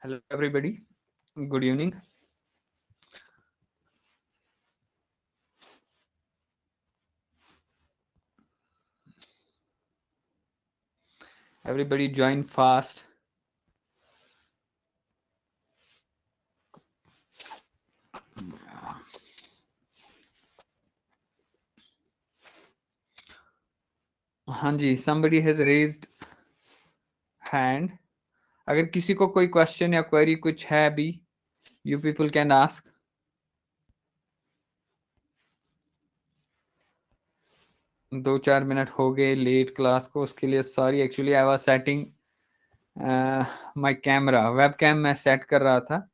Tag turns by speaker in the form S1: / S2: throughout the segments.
S1: Hello, everybody. Good evening. Everybody join fast. हाँ जी, somebody has raised hand. अगर किसी को कोई क्वेश्चन या क्वेरी कुछ है भी, you people can ask. 2-4 minute हो गए लेट क्लास को, उसके लिए sorry. Actually I was setting my camera, web cam मैं सेट कर रहा था.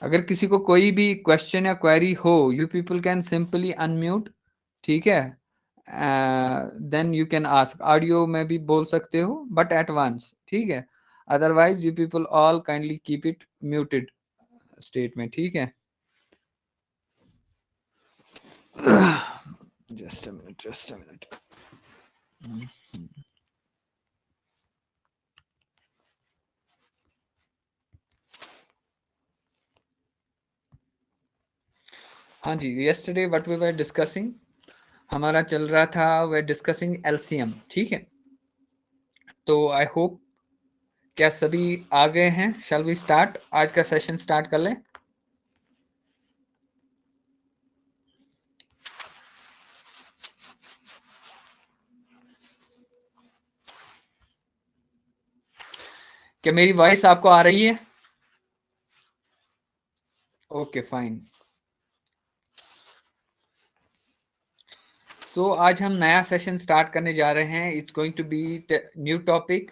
S1: अगर किसी को कोई भी क्वेश्चन या क्वेरी हो, you people can simply unmute. ठीक है, then you can ask. Audio में भी बोल सकते हो बट एट वंस. ठीक है, otherwise you people all kindly keep it muted state में. ठीक है. Just a minute, just a minute. हाँ जी, yesterday what we were discussing, हमारा चल रहा था वे डिस्कसिंग एलसीएम. ठीक है, तो आई होप क्या सभी आ गए हैं. शैल वी स्टार्ट, आज का सेशन स्टार्ट कर लें. क्या मेरी वॉइस आपको आ रही है? Okay fine. सो आज हम नया सेशन स्टार्ट करने जा रहे हैं. It's going to be new topic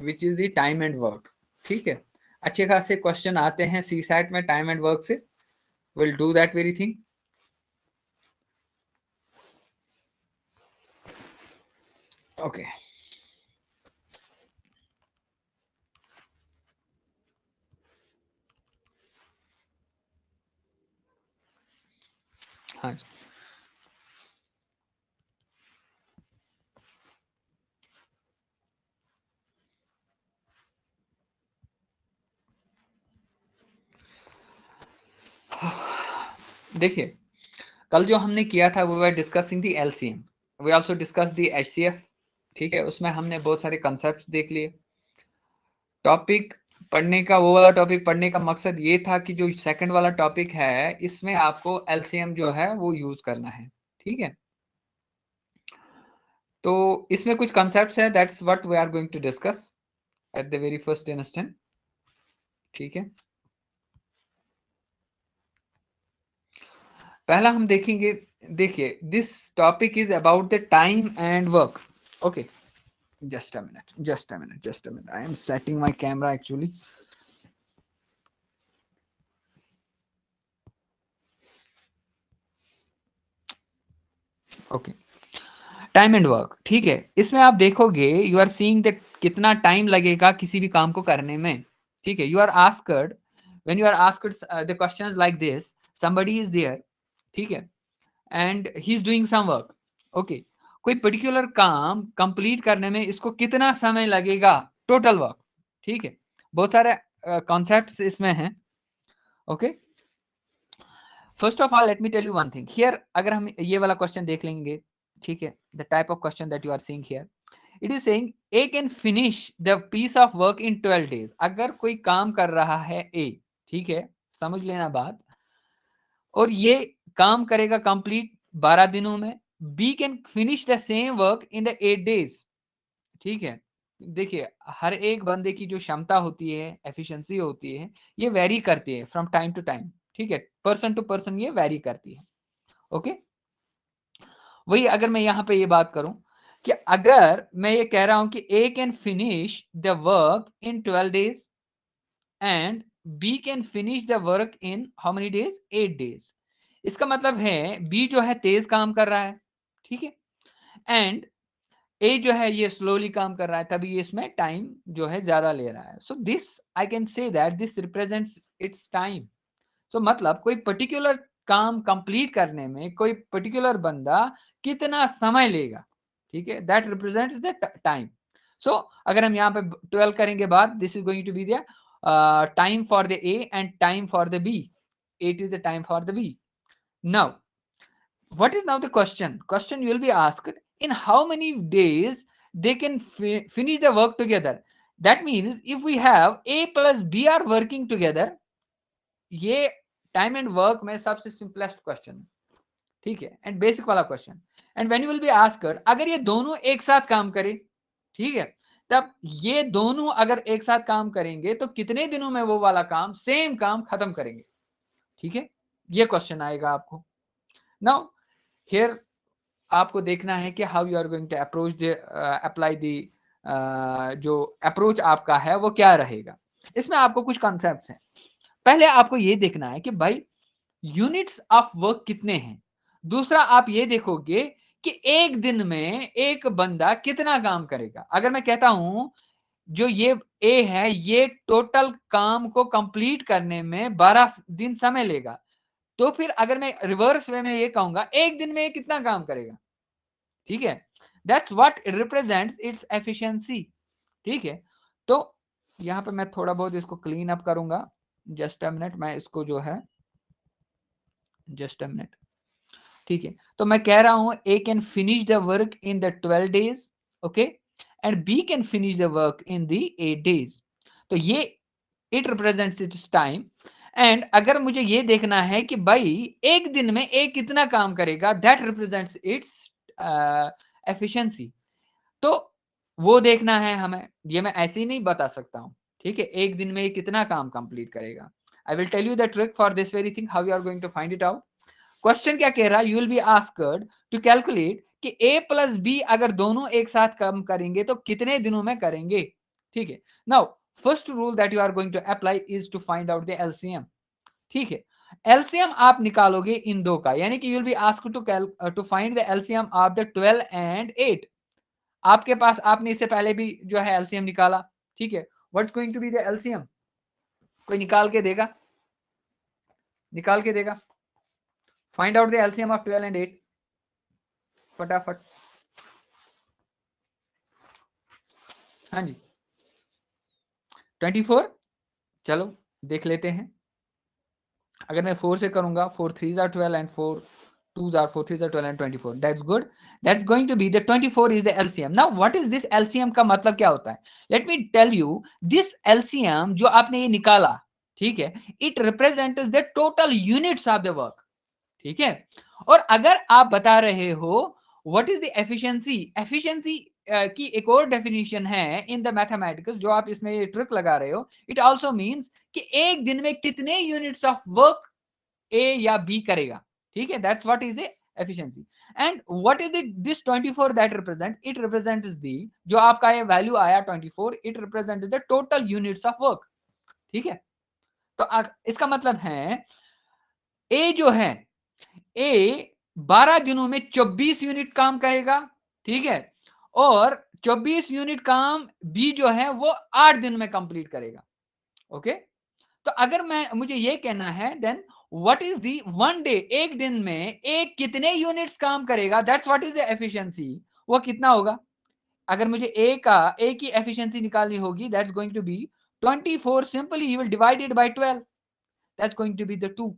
S1: which is the time and work. ठीक है, अच्छे खासे क्वेश्चन आते हैं सी सैट में टाइम एंड वर्क से. Will do that very thing. Okay. हाँ जी. देखिए, कल जो हमने किया था वो were discussing the LCM. We also discuss the HCF. ठीक है, उसमें हमने बहुत सारे कंसेप्ट देख लिए. टॉपिक पढ़ने का, वो वाला टॉपिक पढ़ने का मकसद ये था कि जो सेकंड वाला टॉपिक है इसमें आपको एलसीएम जो है वो यूज करना है. ठीक है, तो इसमें कुछ कंसेप्ट्स है. That's what we are going to discuss at the very first instant. ठीक है, पहला हम देखेंगे. देखिए, this topic is about the time and work. Okay, just a minute, just a minute, just a minute. I am setting my camera actually. Okay, time and work. ठीक है, इसमें आप देखोगे यू आर सीइंग दैट कितना time लगेगा किसी भी काम को करने में. ठीक है, you are asked, when you are asked the questions like this, somebody is there. ठीक है, and he is doing some work. Okay, कोई पर्टिकुलर काम कंप्लीट करने में इसको कितना समय लगेगा, टोटल वर्क. ठीक है, बहुत सारे कॉन्सेप्ट्स इसमें हैं. Okay, first of all let me tell you one thing here. अगर हम ये वाला क्वेश्चन देख लेंगे, ठीक है, the type of question that you are seeing here, it is saying A can finish the piece of work in 12 days. अगर कोई काम कर रहा है ए, ठीक है, समझ लेना बात, और ये काम करेगा कंप्लीट 12 दिनों में. B can finish the same work in the 8 days. ठीक है, देखिए, हर एक बंदे की जो क्षमता होती है, एफिशिएंसी होती है, ये वेरी करती है फ्रॉम टाइम टू टाइम. ठीक है, पर्सन टू पर्सन ये वेरी करती है. ओके, वही अगर मैं यहाँ पे ये बात करूं कि अगर मैं ये कह रहा हूं कि A can finish the work in 12 days and B can finish the work in how many days, 8 days. इसका मतलब है बी जो है तेज काम कर रहा है. ठीक है, एंड ए जो है ये स्लोली काम कर रहा है, तभी इसमें टाइम जो है ज्यादा ले रहा है. So this I can say that this represents its time. So मतलब कोई पर्टिकुलर काम कंप्लीट करने में कोई पर्टिकुलर बंदा कितना समय लेगा, ठीक है, that represents the time. So अगर हम यहाँ पे 12 करेंगे बात, this is going to be the time for the A and time for the B, 8 is the time for the B. Now, what is now the question? Question will be asked, in how many days they can finish the work together. That means if we have A plus B are working together, ये time and work में सबसे simplest question, ठीक है, and basic वाला question. And when you will be asked, अगर ये दोनों एक साथ काम करें, ठीक है, तब ये दोनों अगर एक साथ काम करेंगे तो कितने दिनों में वो वाला काम, सेम काम खत्म करेंगे, ठीक है, ये क्वेश्चन आएगा आपको। नाउ हियर आपको देखना है कि how you are going to approach the apply the जो अप्रोच आपका है वो क्या रहेगा। इसमें आपको कुछ कॉन्सेप्ट्स हैं। पहले आपको ये देखना है कि भाई यूनिट्स ऑफ वर्क कितने हैं। दूसरा आप ये देखोगे कि एक दिन में एक बंदा कितना काम करेगा। अगर मैं कहता हूं जो ये ए है ये टोटल काम को कंप्लीट करने में 12 दिन समय लेगा, तो फिर अगर मैं रिवर्स वे में ये कहूंगा एक दिन में ये कितना काम करेगा, ठीक है, that's what represents its efficiency, ठीक है। तो यहां पे मैं थोड़ा बहुत इसको क्लीन अप करूंगा, जस्ट अ मिनट, मैं इसको जो है जस्ट अ मिनट, ठीक है। तो मैं कह रहा हूं A can finish the work in the 12 days, okay, and B can finish the work in the 8 days। तो ये it represents its time. And अगर मुझे ये देखना है कि भाई एक दिन में ए कितना काम करेगा, दैट रिप्रेजेंट्स इट्स एफिशिएंसी। तो वो देखना है हमें, ये मैं ऐसे ही नहीं बता सकता हूं, ठीक है, एक दिन में ये कितना काम कंप्लीट करेगा। I will tell you the trick for this very thing, how you are going to find it out. Question क्या कह रहा है, you will be asked to calculate कि ए प्लस बी अगर दोनों एक साथ काम करेंगे तो कितने दिनों में करेंगे, ठीक है। Now first rule that you are going to apply is to find out the LCM, ठीक है। एलसीएम आप निकालोगे इन दो का, यानी कि you will be asked to find the LCM of the 12 and 8। आपके पास, आपने इससे पहले भी जो है एलसीएम निकाला, ठीक है, what's going to be the LCM, कोई निकाल के देगा, निकाल के देगा, find out the LCM of 12 and 8 फटाफट। हाँ जी 24, चलो देख लेते हैं। अगर मैं 4 से करूंगा, 4 3s are 12 and 4 2s are 4 3s are 12 and 24, that's good, that's going to be the 24 is the LCM। now what is this LCM का मतलब क्या होता है, let me tell you, this LCM जो आपने ये निकाला, ठीक है, it represents the total units of the work, ठीक है। और अगर आप बता रहे हो what is the efficiency, efficiency की एक और डेफिनेशन है इन द मैथमेटिक्स जो आप इसमें ये ट्रिक लगा रहे हो, इट आल्सो मींस कि एक दिन में कितने यूनिट्स ऑफ वर्क ए या बी करेगा, ठीक है, that's what is the efficiency. And what is this 24 that represent, it represents the जो आपका ये वैल्यू आया 24, it represents the total units of work, ठीक है। तो इसका मतलब है ए जो है, ए 12 दिनों में 24 यूनिट काम करेगा, ठीक है, और 24 यूनिट काम बी जो है वो 8 दिन में कंप्लीट करेगा, ओके। तो अगर मैं मुझे ये कहना है then what is the one day, एक दिन में एक कितने यूनिट्स काम करेगा, that's what is the efficiency, वो कितना होगा। अगर मुझे ए की एफिशिएंसी निकालनी होगी, that's going to be 24, simply he will divide it by 12, that's going to be the 2।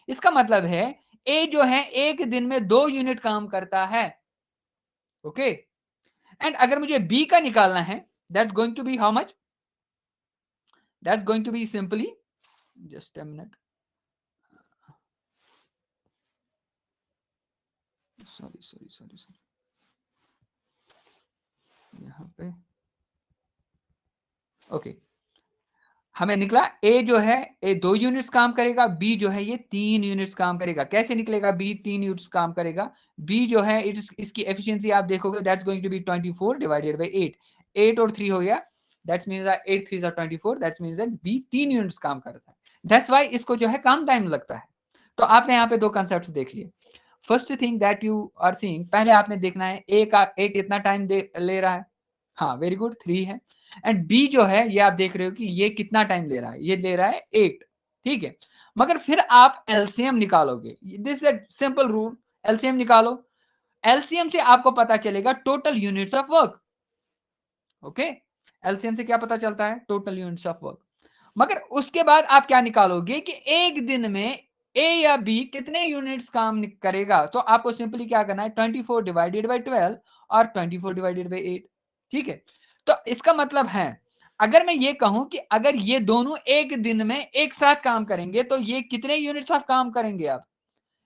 S1: इसका मतलब है ए जो है एक दिन में 2 यूनिट काम करता है, ओके। एंड अगर मुझे बी का निकालना है, that's going to be how much, that's going to be simply, just a minute, sorry sorry sorry sorry, यहाँ पे ओके, हमें निकला ए जो है ए 2 यूनिट्स काम करेगा, बी जो है ये 3 यूनिट्स काम करेगा। कैसे निकलेगा बी 3 यूनिट्स काम करेगा, बी जो है इसकी एफिशिएंसी आप देखोगे, that's going to be 24 divided by 8, 8 और 3 हो गया, that's means 8 3 are 24, that's means that B 3 units काम करता है, दैट्स व्हाई इसको जो है कम टाइम लगता है। तो आपने यहाँ पे दो कॉन्सेप्ट्स देख लिए। First thing that you are seeing, पहले आपने देखना है ए कितना टाइम ले रहा है, हाँ वेरी गुड 3 है। एंड बी जो है ये आप देख रहे हो कि ये कितना टाइम ले रहा है, ये ले रहा है 8, ठीक है, मगर फिर आप एलसीएम निकालोगे, this is simple rule, LCM निकालो, एलसीएम से आपको पता चलेगा total units of work. Okay, LCM से क्या पता चलता है, टोटल यूनिट्स ऑफ वर्क। मगर उसके बाद आप क्या निकालोगे कि एक दिन में ए या बी कितने यूनिट्स काम करेगा, तो आपको सिंपली क्या करना है, 24 डिवाइडेड बाई 12 और 24 डिवाइडेड बाई 8। ठीक है, तो इसका मतलब है अगर मैं ये कहूं कि अगर ये दोनों एक दिन में एक साथ काम करेंगे तो ये कितने यूनिट्स ऑफ काम करेंगे, आप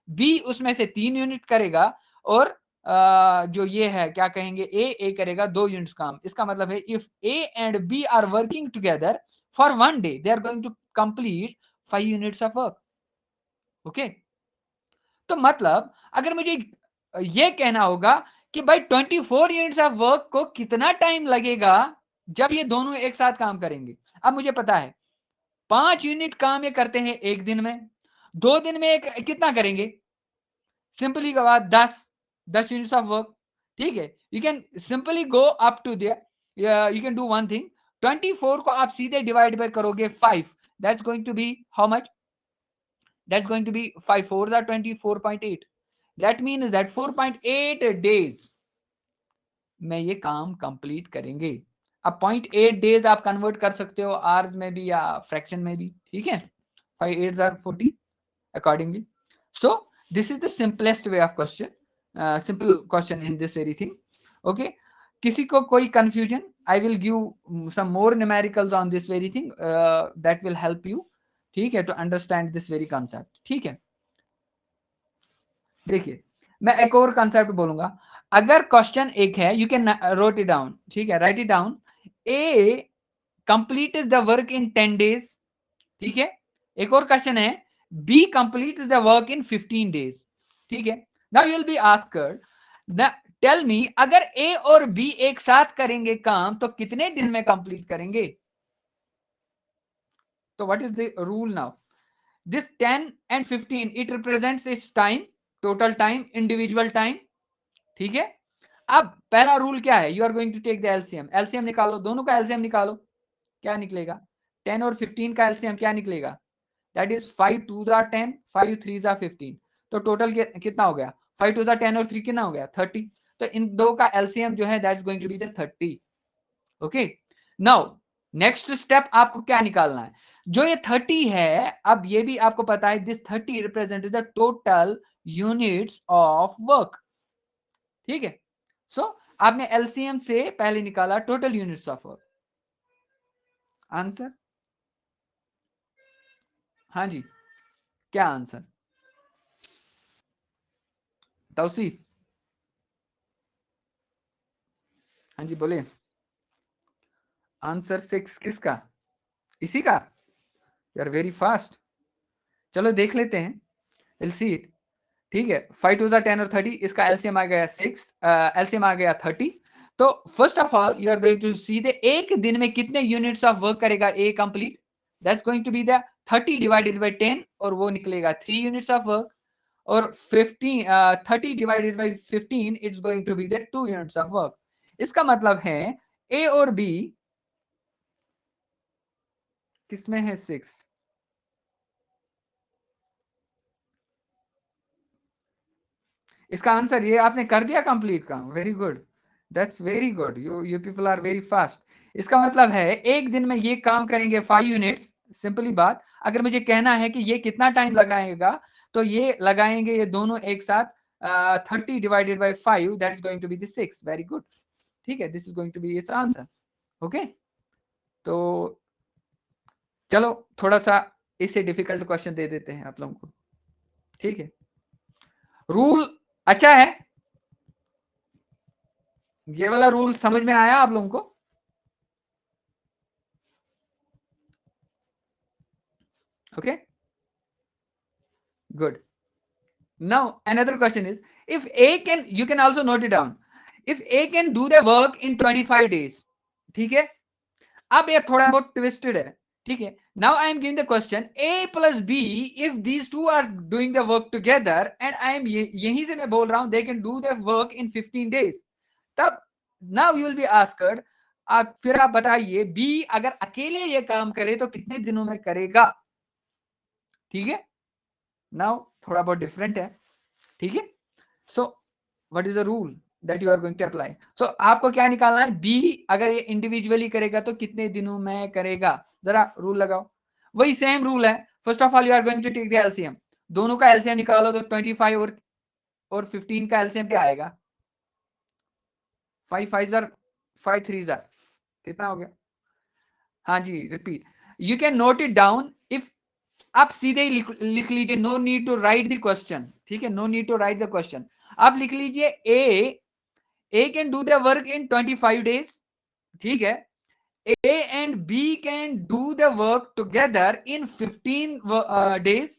S1: बी उसमें से 3 यूनिट करेगा और जो ये है क्या कहेंगे, ए करेगा 2 यूनिट्स काम। इसका मतलब है if A and B are working together for 1 day they are going to complete 5 units of work. Okay, तो मतलब अगर मुझे ये कहना होगा कि भाई 24 यूनिट्स ऑफ वर्क को कितना टाइम लगेगा जब ये दोनों एक साथ काम करेंगे। अब मुझे पता है 5 यूनिट काम ये करते हैं एक दिन में, 2 दिन में एक कितना करेंगे, सिंपली का बात 10 यूनिट्स ऑफ वर्क। ठीक है, you can simply go up to there, you can do one thing, 24 को आप सीधे डिवाइड बाय करोगे 5, that's going to be how much, that's going to be 5 4 are 24.8, that means that 4.8 days में ये काम complete करेंगे। अब 0.8 डेज आप कन्वर्ट कर सकते हो आवर्स में भी या फ्रैक्शन में भी। ठीक है, 5 8 are 40 accordingly. So this is the simplest way of question, simple question in this very thing. Okay, किसी को कोई confusion, I will give some more numericals on this very thing that will help you, ठीक है, to understand this very concept। ठीक है, देखिए मैं एक और कंसेप्ट बोलूंगा, अगर क्वेश्चन एक है, you can wrote it down, ठीक है, write it down, A complete is the work in 10 days. ठीक है, एक और क्वेश्चन है, B complete the work in 15 days. ठीक है, now you will be asked tell me अगर ए और बी एक साथ करेंगे काम तो कितने दिन में कंप्लीट करेंगे। तो what is the rule now, this 10 and 15 it represents its time, total time, individual time. ठीक है, अब पहला रूल क्या है, you are going to take the LCM, LCM निकालो, दोनों का एलसीएम निकालो, क्या निकलेगा, 10 और 15 का एलसीएम क्या निकलेगा, दैट इज 5 2 are 10, 5 3 are 15, तो टोटल कितना हो गया, 5 2 are 10 और 3 कितना हो गया 30, तो इन दो का एलसीएम जो है that is going to be the 30। Okay, now next step आपको क्या निकालना है, जो ये 30 है, अब ये भी आपको पता है this 30 represent the total units of work. ठीक है, सो आपने एलसीएम से पहले निकाला total units of work, answer, हाँ जी, क्या आंसर, तौसीफ, हाँ जी बोलिए, आंसर 6 किसका, इसी का, यू आर वेरी फास्ट, चलो देख लेते हैं, विल सी इट। ठीक है, 5 2 10 और 30, इसका एलसीएम आ गया 6, एलसीएम आ गया 30। तो first of all you are going to see the एक दिन में कितने यूनिट्स ऑफ वर्क करेगा A complete, that's going to be the 30 divided by 10 और वो निकलेगा 3 यूनिट्स ऑफ वर्क, और 30 divided by 15 it's going to be the 2 units of work. इसका मतलब है ए और बी किसमें है 6, इसका आंसर ये आपने कर दिया कंप्लीट काम, very good, that's very good, you people are very fast. इसका मतलब है एक दिन में ये काम करेंगे 5 यूनिट्स, सिंपली बात, अगर मुझे कहना है कि ये कितना टाइम लगाएगा तो ये लगाएंगे ये दोनों एक साथ 30 divided by 5 that is going to be the 6, very good. ठीक है, this is going to be its answer. Okay, तो चलो थोड़ा सा इससे डिफिकल्ट क्वेश्चन दे देते हैं आप लोगों को। ठीक है, रूल अच्छा है, ये वाला रूल समझ में आया आप लोगों को, okay, good, now another question is if a can, you can also note it down, if a can do the work in 25 days, ठीक है, अब ये थोड़ा बहुत ट्विस्टेड है, ठीक है, now I am giving the question a plus b if these two are doing the work together and I am यहीं से मैं बोल रहा हूं they can do the work in 15 days, तब now you will be asked, फिर आप बताइए b अगर अकेले ये काम करे तो कितने दिनों में करेगा। ठीक है, नाउ थोड़ा बहुत डिफरेंट है, ठीक है। So what is the rule that you are going to apply? So आपको क्या निकालना है, बी अगर ये इंडिविजुअली करेगा तो कितने दिनों में करेगा, जरा रूल लगाओ। वही सेम रूल है। First of all you are going to take the LCM, दोनों का एलसीएम निकालो तो 25 और 15 का एलसीएम क्या आएगा, 5 5 जार 5 3 जार, कितना हो गया? हाँ जी, repeat, you can note it down. If आप सीधे ही लिख लीजिए, no need to write the question, ठीक है, no need to write the question. आप लिख लीजिए A can do the work in 25 days, ठीक है, A and B can do the work together in 15 days,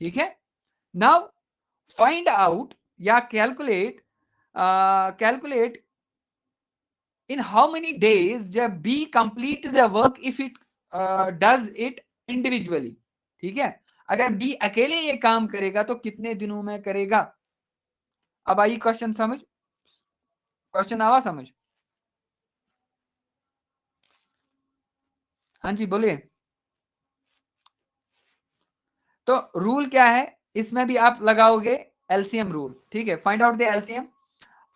S1: ठीक है। Now find out या calculate in how many days जब B completes the work if it does it individually, ठीक है। अगर B अकेले ये काम करेगा तो कितने दिनों में करेगा? अब आई क्वेश्चन समझ, क्वेश्चन आवा समझ? हाँ जी बोलिए। तो रूल क्या है, इसमें भी आप लगाओगे एलसीएम रूल, ठीक है। Find out the LCM,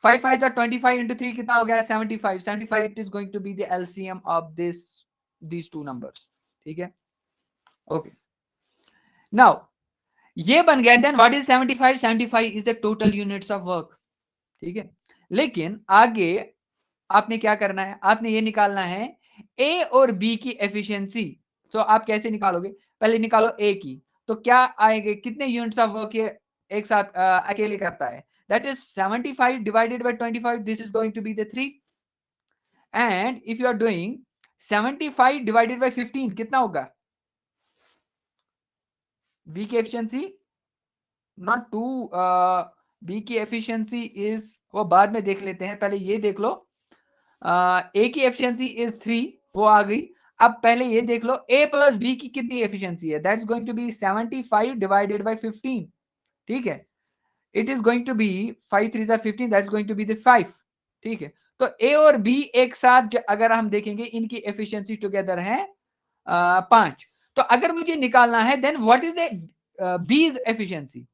S1: 5 5 are 25 into 3 कितना हो गया, 75 75 it is going to be the LCM of these two numbers, ठीक है। ओके, नाउ ये बन गया, then what is 75? 75 is the total units of work, ठीक है। लेकिन आगे आपने क्या करना है, आपने ये निकालना है ए और बी की एफिशिएंसी। तो आप कैसे निकालोगे, पहले निकालो ए की, तो क्या आएंगे, कितने यूनिट्स ऑफ वर्क ये एक साथ अकेले करता है, that is 75 divided by 25, this is going to be the 3। And if you are doing 75 divided by 15 कितना होगा, बी की एफिशिएंसी नॉट टू, बी की एफिशिएंसी इज, वो बाद में देख लेते हैं, पहले ये देख लो। ए की एफिशिएंसी इज 3, वो आ गई। अब पहले ये देख लो ए प्लस बी की कितनी एफिशिएंसी है, that's going to be 75 divided by 15, ठीक है। It is going to be 5 3 15, that's going to be the 5, ठीक है। तो ए और बी एक साथ अगर हम देखेंगे इनकी एफिशिएंसी टुगेदर है 5। तो अगर मुझे निकालना है then what is the bees efficiency,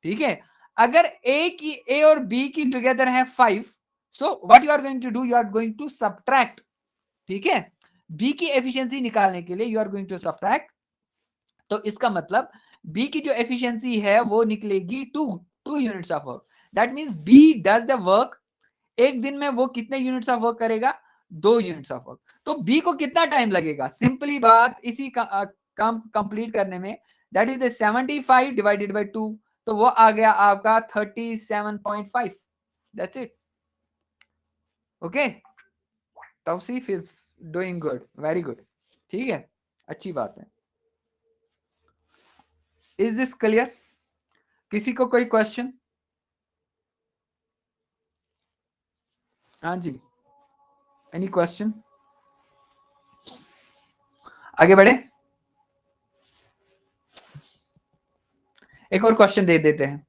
S1: ठीक है। अगर ए और बी की टुगेदर है 5, so what you are going to do, you are going to subtract, ठीक है। बी की एफिशिएंसी निकालने के लिए you are going to subtract, तो इसका मतलब बी की जो एफिशिएंसी है वो निकलेगी 2 units of work, that means B does the work, एक दिन में वो कितने यूनिट्स ऑफ वर्क करेगा, 2 यूनिट्स ऑफ वर्क। तो बी को कितना टाइम लगेगा, सिंपली बात इसी काम को कंप्लीट करने में, that is the 75 divided by 2, तो वो आ गया आपका 37.5, that's it. Okay, Tausif is doing good, very good, ठीक है, अच्छी बात है। Is this clear? किसी को कोई क्वेश्चन? हाँ जी, एनी क्वेश्चन? आगे बढ़े, एक और क्वेश्चन दे देते हैं।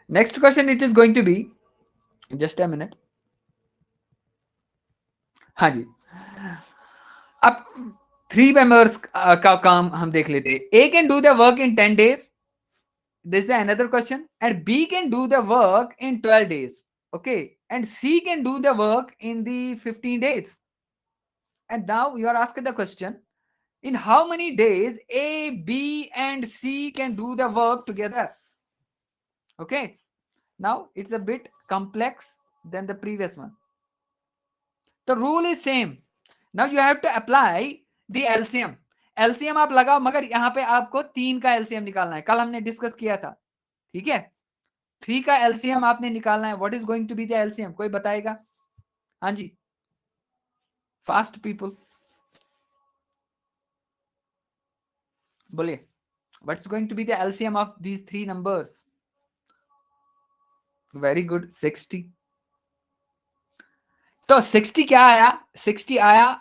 S1: Next question it is going to be, just a minute, हाँ जी। अब 3 मेंबर्स का काम हम देख लेते हैं। A can do the work in 10 days, this is another question, and B can do the work in 12 days, okay, and C can do the work in the 15 days. And now you are asking the question, in how many days A, B and C can do the work together? Okay, now it's a bit complex than the previous one. The rule is same. Now you have to apply the LCM. LCM आप लगाओ, मगर यहाँ पे आपको 3 का LCM निकालना है, कल हमने डिस्कस किया था, ठीक है। 3 का एलसीएम आपने निकालना है, what is going to be the LCM, कोई बताएगा? हाँ जी, फास्ट पीपल बोलिए, what is going to be the LCM of these 3 numbers? Very good, 60। तो 60 क्या आया, 60 आया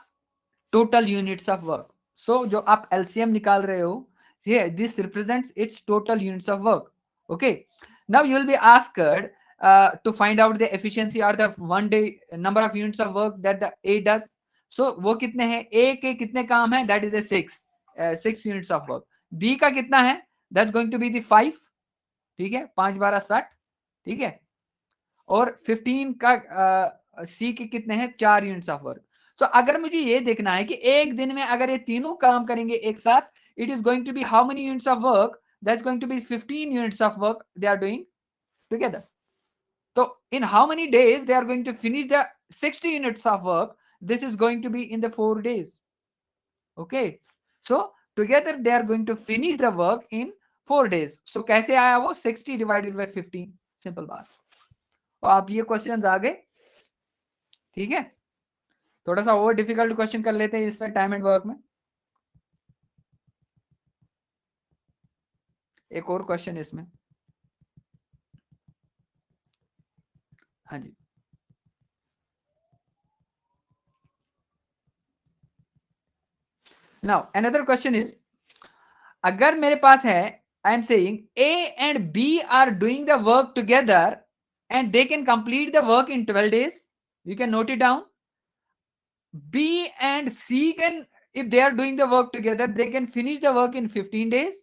S1: total units of work. So जो आप एलसीएम निकाल रहे हो, here this represents its total units of work, okay। Now you will be asked to find out the efficiency or the 1 day number of units of work that the A does, सो वो कितने हैं, ए के कितने काम है, that is A 6 units of work. B का कितना है, that's going to be the 5, ठीक है, 5 12 60, ठीक है। और 15 का सी के कितने हैं, 4 यूनिट्स ऑफ वर्क। सो अगर मुझे ये देखना है कि एक दिन में अगर ये तीनों काम करेंगे एक साथ, it is going to be how many units of work, that's going to be 15 units of work they are doing together. So in how many days they are going to finish the 60 units of work, this is going to be in the 4 days. Okay, so together they are going to finish the work in 4 days. So कैसे आया वो, 60 divided by 15, simple बात। और आप ये questions आ गए, ठीक है। थोड़ा सा और डिफिकल्ट क्वेश्चन कर लेते हैं इसमें टाइम एंड वर्क में। एक और क्वेश्चन इसमें, हाँ जी। नाउ अनदर क्वेश्चन इज, अगर मेरे पास है, I am saying A and B are doing the work together and they can complete the work in 12 days. You can note it down. B and C can, if they are doing the work together, they can finish the work in 15 days.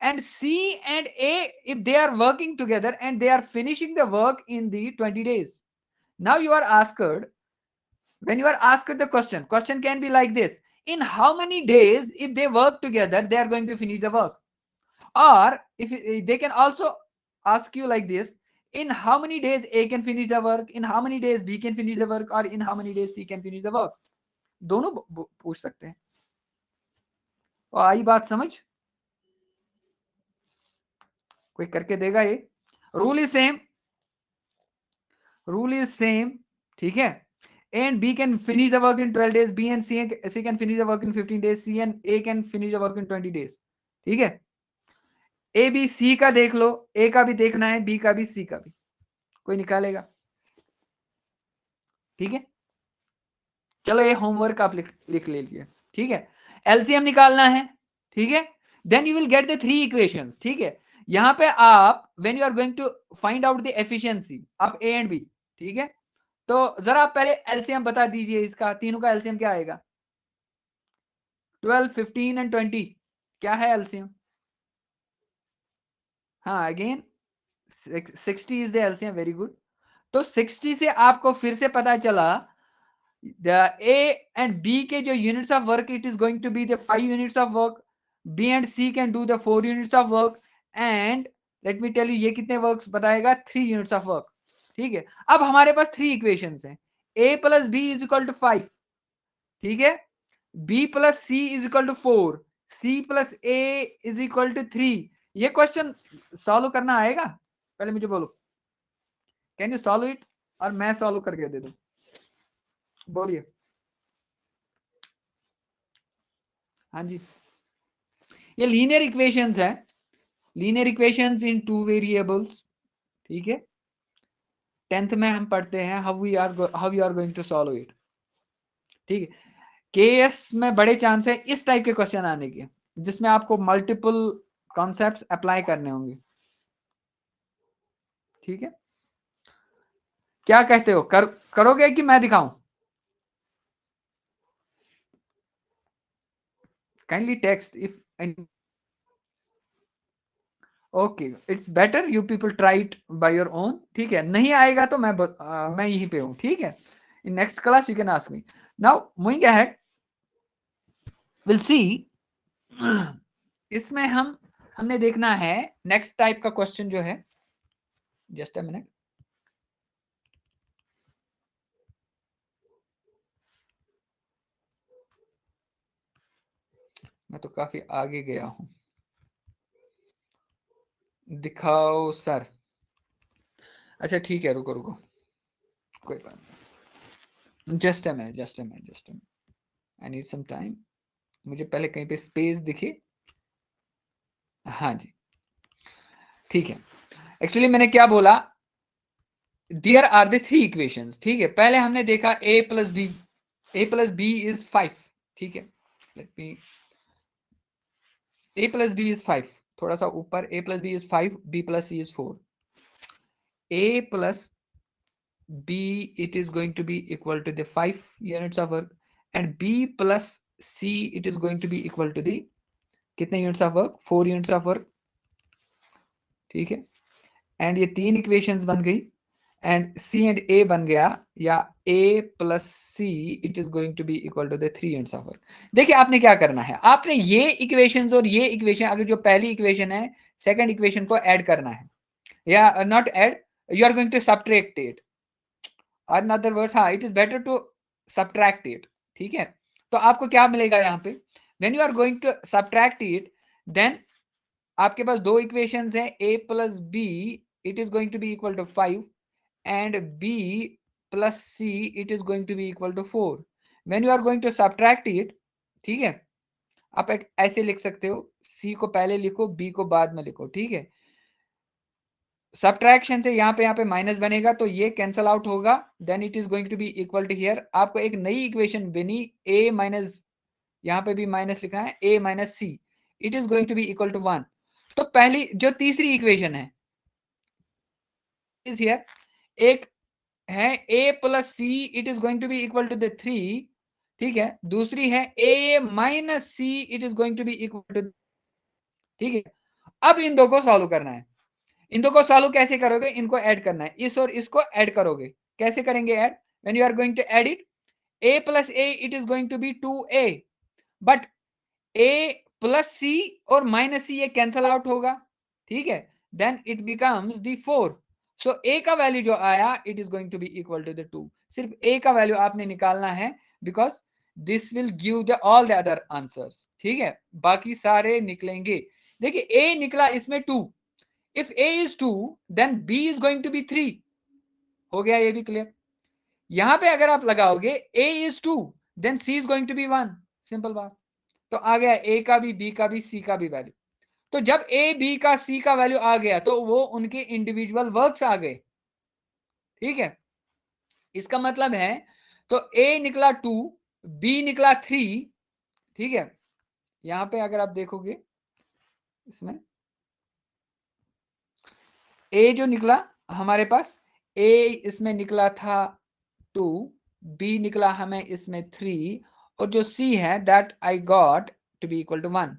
S1: And C and A, if they are working together and they are finishing the work in the 20 days. Now you are asked, when you are asked the question can be like this: in how many days, if they work together, they are going to finish the work? Or if they can also ask you like this: in how many days A can finish the work, in how many days B can finish the work, or in how many days C can finish the work. दोनों पूछ सकते हैं। और आई बात समझ, कोई करके देगा ये, rule is same, rule is same, ठीक है। A and B can finish the work in 12 days, B and C can finish the work in 15 days, C and A can finish the work in 20 days, ठीक है। A B C का देख लो, ए का भी देखना है, बी का भी, सी का भी, कोई निकालेगा, ठीक है। चलो ये होमवर्क आप लिख लीजिए, ठीक है। एलसीएम निकालना है, ठीक है। Then you will get the 3 equations, ठीक है। यहां पे आप when you are going to find out the efficiency of A and B, ठीक है। तो जरा आप पहले एलसीएम बता दीजिए, इसका तीनों का एलसीएम क्या आएगा, 12 15 एंड 20, क्या है एलसीएम? हाँ, again 60 is the LCM, very good. तो 60 से आपको फिर से पता चला the A and B के जो units of work, it is going to be the 5 units of work. B and C can do the 4 units of work, and let me tell you ये कितने works बताएगा, 3 units of work, ठीक है। अब हमारे पास 3 equations हैं, A plus B is equal to 5, ठीक है। B plus C is equal to 4, C plus A is equal to 3। ये क्वेश्चन सॉल्व करना आएगा, पहले मुझे बोलो, कैन यू सॉल्व इट, और मैं सॉल्व करके दे दूं, बोलिए। हाँ जी, ये लीनियर इक्वेशंस है, लीनियर इक्वेशंस इन 2 वेरिएबल्स, ठीक है। 10th में हम पढ़ते हैं how you are going to solve it, ठीक है। केएस में बड़े चांस है इस टाइप के क्वेश्चन आने के, जिसमें आपको मल्टीपल कॉन्सेप्ट्स अप्लाई करने होंगे, ठीक है। क्या कहते हो, करोगे कि मैं दिखाऊं? Kindly text if, okay, it's better you people try it by your own, ठीक है। नहीं आएगा तो मैं यहीं पे हूं, ठीक है। In next class you can ask me. Now moving ahead, will see इसमें हमने देखना है नेक्स्ट टाइप का क्वेश्चन जो है, जस्ट अ मिनट, मैं तो काफी आगे गया हूं, दिखाओ सर। अच्छा ठीक है, रुको रुको, कोई बात नहीं, just a minute, just a minute, just a minute, I need some time, मुझे पहले कहीं पे स्पेस दिखे। हाँ जी, ठीक है। एक्चुअली मैंने क्या बोला, देयर आर द 3 इक्वेशंस, ठीक है। पहले हमने देखा a plus b is 5, ठीक है। Let me, a plus b is 5, थोड़ा सा ऊपर, a plus b is 5, b plus c is 4, a plus B, it is going to be equal to the 5 units of work, and B plus C, it is going to be equal to the कितने units of work, 4 units of work. ठीक है, and ये 3 equations बन गई, and C and A बन गया, या A plus C it is going to be equal to the 3 units of work. देखिए आपने क्या करना है, आपने ये इक्वेशंस और ये इक्वेशन, अगर जो पहली इक्वेशन है सेकंड इक्वेशन को ऐड करना है, या not add, you are going to subtract it, और इन अदर वर्ड्स, हाँ, it is better to subtract it. ठीक है, तो आपको क्या मिलेगा यहाँ पे, when you are going to subtract it, then आपके पास दो इक्वेशंस हैं, a plus B it is going to be equal to 5 and b plus c it is going to be equal to 4. When you are going to subtract it, ठीक है, आप एक ऐसे लिख सकते हो, c को पहले लिखो, b को बाद में लिखो. ठीक है, सब्ट्रैक्शन से यहाँ पे माइनस बनेगा, तो ये कैंसल आउट होगा, then it is going to be equal to here, आपको एक नई इक्वेशन बनी, a माइनस, यहाँ पे भी माइनस लिखना है, a minus C it is going to be equal to 1. तो पहली जो तीसरी इक्वेशन है इज हियर, एक है a plus C it is going to be equal to the 3. ठीक है, दूसरी है a minus C it is going to be equal to, ठीक है. अब इन दो को सॉल्व करना है, इन दो को सॉल्व कैसे करोगे, इनको ऐड करना है, इस और इसको ऐड करोगे. कैसे करेंगे add, when you are going to add it, a plus a it is going to be 2a, but a plus C और माइनस सी ये कैंसल आउट होगा. ठीक है, then it becomes the 4. So a का value जो आया it is going to be equal to the 2. सिर्फ a का वैल्यू आपने निकालना है, because this will give the all the other answers. ठीक है, बाकी सारे निकलेंगे. देखिए a निकला इसमें 2, if a is 2 then b is going to be 3. हो गया ये भी क्लियर. यहां पे अगर आप लगाओगे a is 2 then c is going to be 1, simple बात. तो आ गया a का भी, b का भी, c का भी वैल्यू. तो जब a b का c का वैल्यू आ गया तो वो उनके इंडिविजुअल वर्क्स आ गए. ठीक है, इसका मतलब है, तो a निकला 2, b निकला 3. ठीक है, यहां पे अगर आप देखोगे इसमें a जो निकला हमारे पास, a इसमें निकला था 2, b निकला हमें इसमें 3, और जो c है that I got to be equal to 1.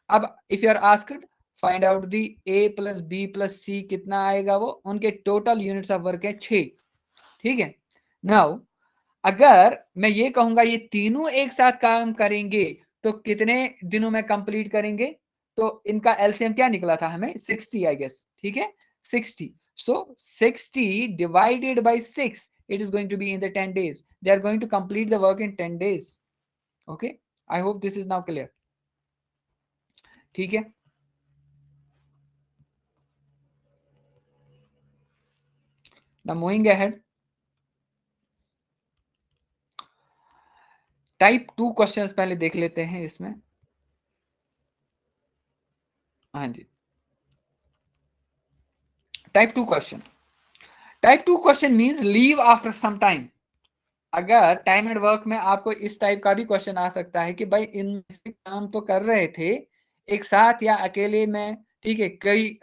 S1: अब if you are asked find out the a plus B plus C कितना आएगा, वो उनके टोटल यूनिट्स ऑफ वर्क है 6. ठीक है, नाउ अगर मैं ये कहूंगा ये तीनों एक साथ काम करेंगे तो कितने दिनों में कंप्लीट करेंगे, तो इनका एलसीएम क्या निकला था हमें, 60 आई गेस. ठीक है, 60. so 60 divided by 6 it is going to be in the 10 days. They are going to complete the work in 10 days. Okay, I hope this is now clear. ठीक है, now moving ahead, type 2 questions पहले देख लेते हैं इसमें. हाँ जी, type 2 question. Type 2 question means leave after some time. अगर टाइम एंड वर्क में आपको इस टाइप का भी क्वेश्चन आ सकता है कि भाई इन काम तो कर रहे थे एक साथ या अकेले में. ठीक है, कई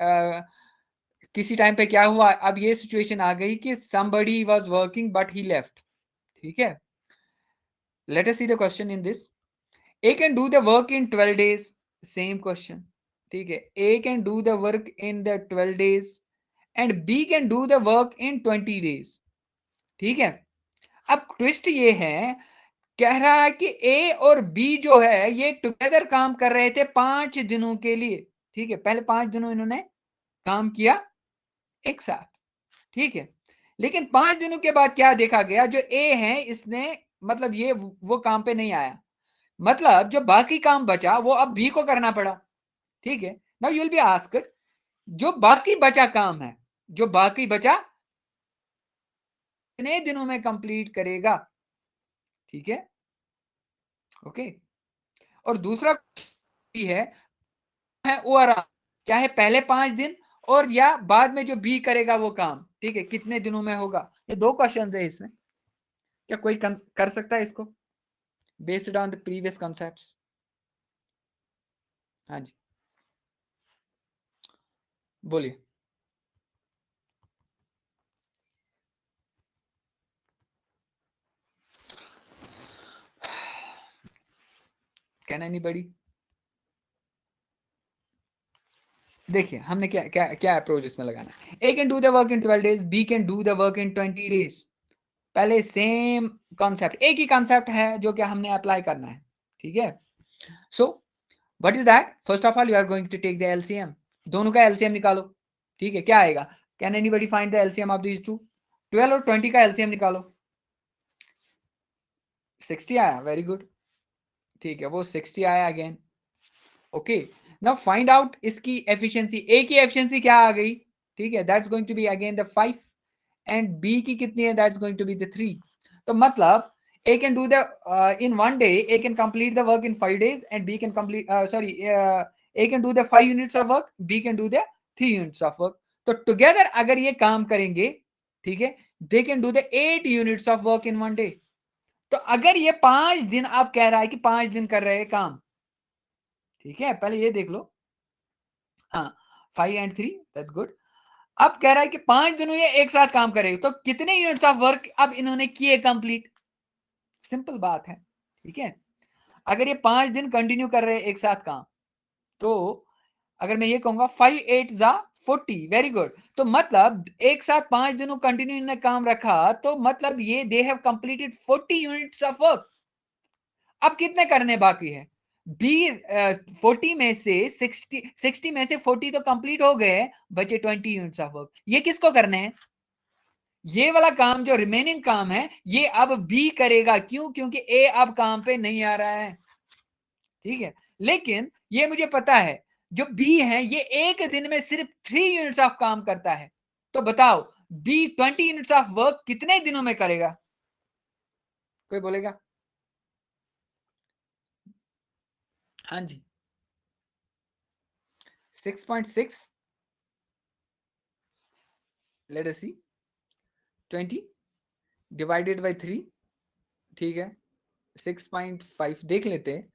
S1: किसी टाइम पे क्या हुआ, अब ये सिचुएशन आ गई कि somebody was working but he left. ठीक है, let us see the question in this. A can do the work in 12 days, same question. ठीक है, A can do the work in the 12 days and B can do the work in 20 days. ठीक है, अब twist ये है, कह रहा है कि ए और बी जो है ये टुगेदर काम कर रहे थे 5 दिनों के लिए. ठीक है, पहले 5 दिनों इन्होंने काम किया एक साथ. ठीक है, लेकिन 5 दिनों के बाद क्या देखा गया, जो ए है इसने, मतलब ये वो काम पे नहीं आया, मतलब जो बाकी काम बचा वो अब बी को करना पड़ा. ठीक है, now you will be asked, जो बाकी बचा काम है, जो बाकी बचा कितने दिनों में कंप्लीट करेगा. ठीक है, ओके. और दूसरा भी है ओवरऑल, चाहे पहले 5 दिन और या बाद में जो बी करेगा वो काम. ठीक है, कितने दिनों में होगा. ये दो क्वेश्चन है इसमें, क्या कोई कर सकता है इसको based on the previous concepts. हाँ जी, बोलिए. Can anybody? देखिए हमने क्या क्या क्या अप्रोच इसमें लगाना है। A can do the work in 12 days, B can do the work in 20 days. पहले सेम कॉन्सेप्ट, एक ही कॉन्सेप्ट है जो कि हमने अप्लाई करना है, ठीक है। So what is that? First of all you are going to take the LCM, दोनों का एलसीएम निकालो, ठीक है। क्या आएगा? Can anybody find the LCM of these two? 12 और 20 का एलसीएम निकालो। 60 आया, वेरी गुड, ठीक है, वो 60 आया again. Okay, now find out इसकी एफिशिएंसी। ए की एफिशिएंसी क्या आ गई, ठीक है, that's going to be again the 5, and B की कितनी है, that's going to be the 3। तो मतलब A can do the in one day, A can complete the work in 5 days, and B can complete A can do the 5 units of work, B can do the 3 units of work. तो together अगर ये काम करेंगे, ठीक है, they can do the 8 units of work in one day. तो अगर ये 5 दिन, आप कह रहा है कि 5 दिन कर रहे हैं काम, ठीक है, पहले ये देख लो। हाँ, 5 and 3, दैट्स गुड। अब कह रहा है कि 5 दिनों ये एक साथ काम करेंगे, तो कितने यूनिट्स ऑफ वर्क अब इन्होंने किए कंप्लीट? सिंपल बात है, ठीक है। अगर ये 5 दिन कंटिन्यू कर रहे हैं एक साथ काम, तो अगर मैं ये कहूंगा 5 8 जा 40, वेरी गुड। तो मतलब एक साथ 5 दिनों कंटिन्यू इन्होंने काम रखा, तो मतलब ये they have completed 40 units of work. अब कितने करने बाकी है? 40 में से 60 में से 40 तो कंप्लीट हो गए, बचे 20 यूनिट्स ऑफ वर्क। ये किसको करने हैं? ये वाला काम जो रिमेनिंग काम है, ये अब बी करेगा। क्यों? क्योंकि ए अब काम पे नहीं आ रहा है, ठीक है। लेकिन ये मुझे पता है, जो बी है ये एक दिन में सिर्फ 3 यूनिट्स ऑफ काम करता है। तो बताओ बी 20 यूनिट्स ऑफ वर्क कितने दिनों में करेगा? कोई बोलेगा? हाँ जी, 6.6, let us see, 20 divided by 3, ठीक है, 6.5 देख लेते हैं,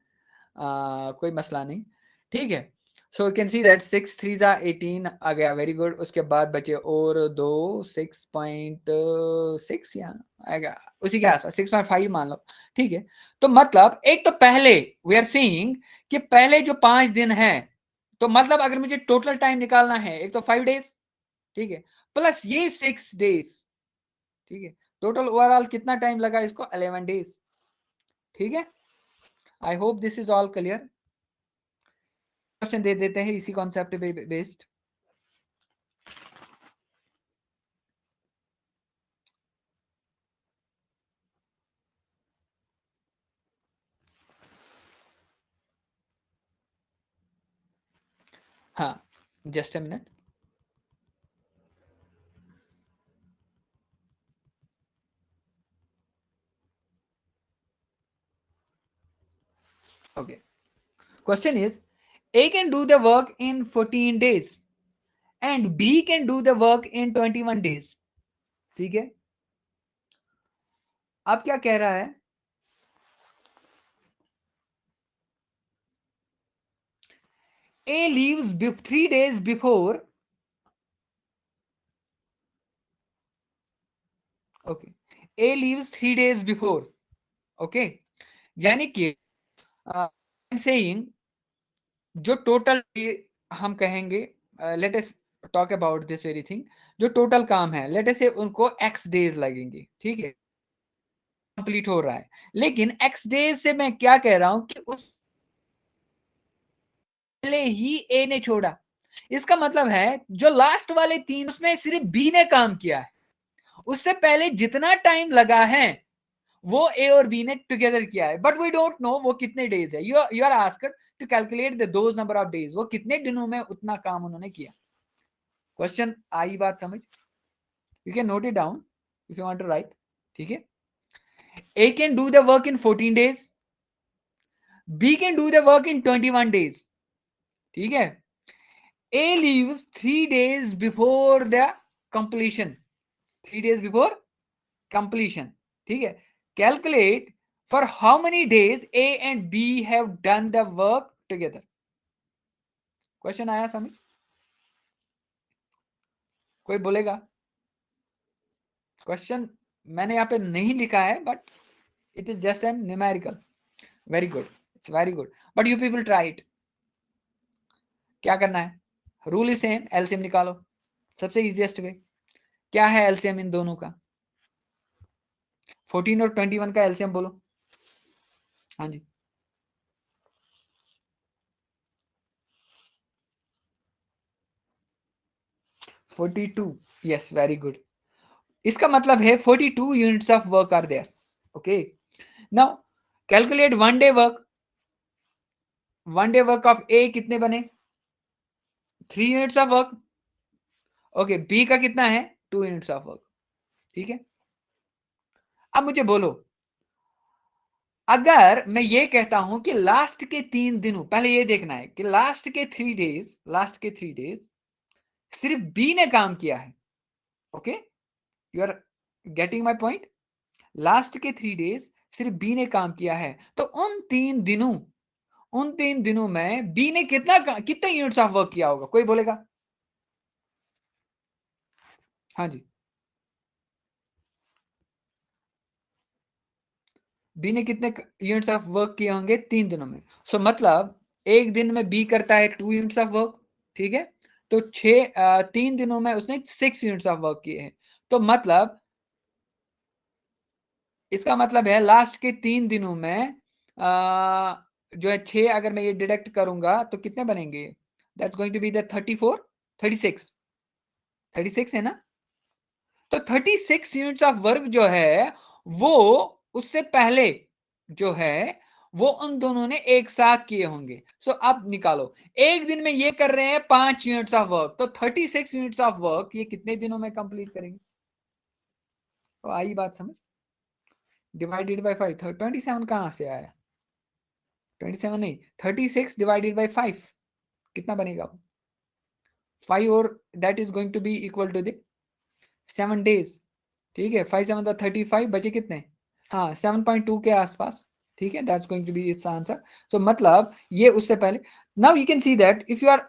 S1: कोई मसला नहीं, ठीक है। So you can see that 6 3 जा 18 आ गया, वेरी गुड। उसके बाद बचे और दो, 6.6 यहाँ आएगा, उसी के आसपास 6.5 मान लो, ठीक है। तो मतलब एक तो पहले वी आर सीइंग कि पहले जो 5 दिन है, तो मतलब अगर मुझे टोटल टाइम निकालना है, एक तो 5 डेज, ठीक है, प्लस ये 6 डेज, ठीक है, टोटल ओवरऑल कितना टाइम लगा इसको? 11 डेज, ठीक है। I hope this is all clear. Question दे देते हैं इसी कॉन्सेप्ट पे बेस्ड। हाँ, just a minute. Okay, question is A can do the work in 14 days and B can do the work in 21 days, ठीक है। अब क्या कह रहा है? A leaves 3 days before, okay, A leaves 3 days before, okay, यानी कि saying जो टोटल हम कहेंगे, let us talk about this very thing, जो टोटल काम है, लेट अस से उनको x डेज लगेंगे, ठीक है, कंप्लीट हो रहा है। लेकिन x डेज से मैं क्या कह रहा हूं कि उस पहले ही ए ने छोड़ा। इसका मतलब है जो लास्ट वाले 3 उसमें सिर्फ बी ने काम किया है, उससे पहले जितना टाइम लगा है वो ए और बी ने टुगेदर किया है, बट वी डोंट नो वो कितने डेज है। You are asked to calculate the those number of days, वो कितने दिनों में उतना काम उन्होंने किया। क्वेश्चन आई बात समझ? You can note it down if you want to write, ठीक है। A can do the work in 14 days, B can do the work in 21 days, ठीक है। A leaves 3 days before the completion, 3 days before completion, ठीक है। Calculate for how many days A and B have done the work together. Question आया समझ? कोई बोलेगा? Question मैंने यहाँ पे नहीं लिखा है, but it is just an numerical. Very good, it's very good, but you people try it. क्या करना है, रूल इज सेम, एलसीएम निकालो, सबसे इजीएस्ट वे। क्या है एलसीएम इन दोनों का? 14 और 21 का एलसीएम बोलो। हाँ जी, 42, यस वेरी गुड। इसका मतलब है 42 units of work are there. Okay, now calculate one day work. One day work of A कितने बने? 3 units of work. Okay, B का कितना है? 2 यूनिट्स ऑफ वर्क। ठीक है, अब मुझे बोलो, अगर मैं ये कहता हूं कि लास्ट के 3 दिनों, पहले ये देखना है कि लास्ट के 3 डेज सिर्फ बी ने काम किया है। Okay, you are getting my point? Last के 3 डेज सिर्फ बी ने काम किया है, तो उन तीन दिनों में बी ने कितने यूनिट्स ऑफ वर्क किया होगा? कोई बोलेगा? हाँ जी, बी ने कितने यूनिट्स ऑफ वर्क किए होंगे 3 दिनों में? सो मतलब एक दिन में बी करता है 2 यूनिट्स ऑफ वर्क, ठीक है, तो 3 दिनों में उसने 6 यूनिट्स ऑफ वर्क किए हैं। तो मतलब इसका मतलब है लास्ट के 3 दिनों में जो है 6, अगर मैं ये डिडक्ट करूंगा तो कितने बनेंगे? That's going to be the 34, 36, 36 है ना? तो 36 यूनिट्स ऑफ वर्क जो है वो उससे पहले जो है वो उन दोनों ने एक साथ किए होंगे। सो अब निकालो, एक दिन में ये कर रहे हैं 5 यूनिट्स ऑफ वर्क, तो 36 यूनिट्स ऑफ वर्क ये कितने दिनों में कंप्लीट करेंगे? तो आई बात समझ? डिवाइडेड बाय 5, 27 कहां से आया? 27 नहीं, 36 डिवाइडेड बाय 5 कितना बनेगा? 5, और that is going to be equal to the 7 days. ठीक है, 5 7 35, बचे कितने? हाँ, 7.2 के आसपास। ठीक है, that's going to be its answer. So मतलब ये उससे पहले। Now you can see that if you are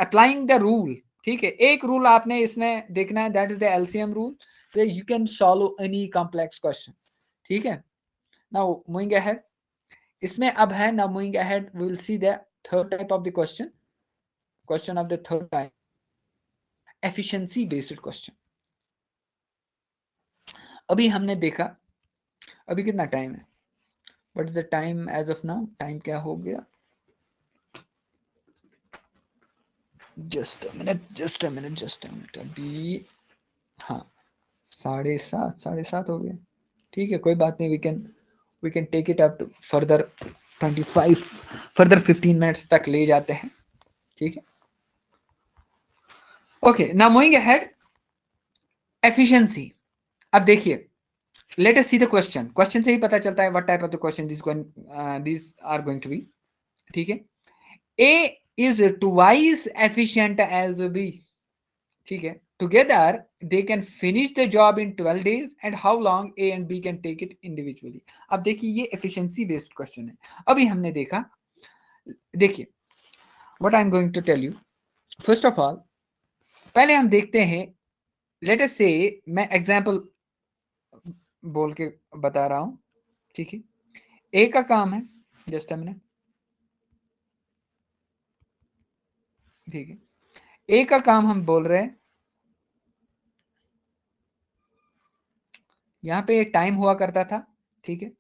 S1: applying the rule, ठीक है, एक रूल आपने इसमें देखना है, that is the LCM rule, so you can solve any complex question। ठीक है, now moving ahead, इसमें अब है, now moving ahead we will see the third type of the question of the third type, efficiency based question। अभी हमने देखा, अभी कितना टाइम है? What is the time as of now? Time क्या हो गया? जस्ट अ मिनट, अभी हाँ 7:30 हो गए। ठीक है, कोई बात नहीं, we can take it up to further 25, further 15 minutes तक ले जाते हैं। ठीक है, okay, now moving ahead, efficiency. अब देखिए, let us see the question से ही पता चलता है what type of the question this are going to be. ठीक है, A is twice efficient as B. ठीक है, together they can finish the job in 12 days, and how long A and B can take it individually। अब देखिए, ये efficiency based question है। अभी हमने देखा, देखिए what I'm going to tell you, first of all पहले हम देखते हैं, let us say मैं एग्जाम्पल बोल के बता रहा हूं। ठीक है, ए का काम है, जस्ट अ मिनट। ठीक है, ए का काम हम बोल रहे हैं, यहां पे टाइम हुआ करता था। ठीक है,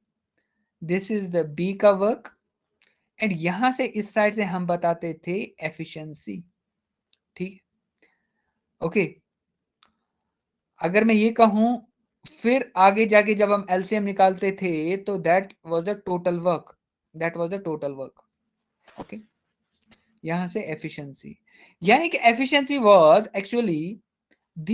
S1: दिस इज द बी का वर्क, एंड यहां से इस साइड से हम बताते थे एफिशिएंसी। ठीक, ओके, अगर मैं ये कहूं, फिर आगे जाके जब हम एलसीएम निकालते थे तो that was the total work, okay, यहां से एफिशिएंसी, यानी कि efficiency was actually the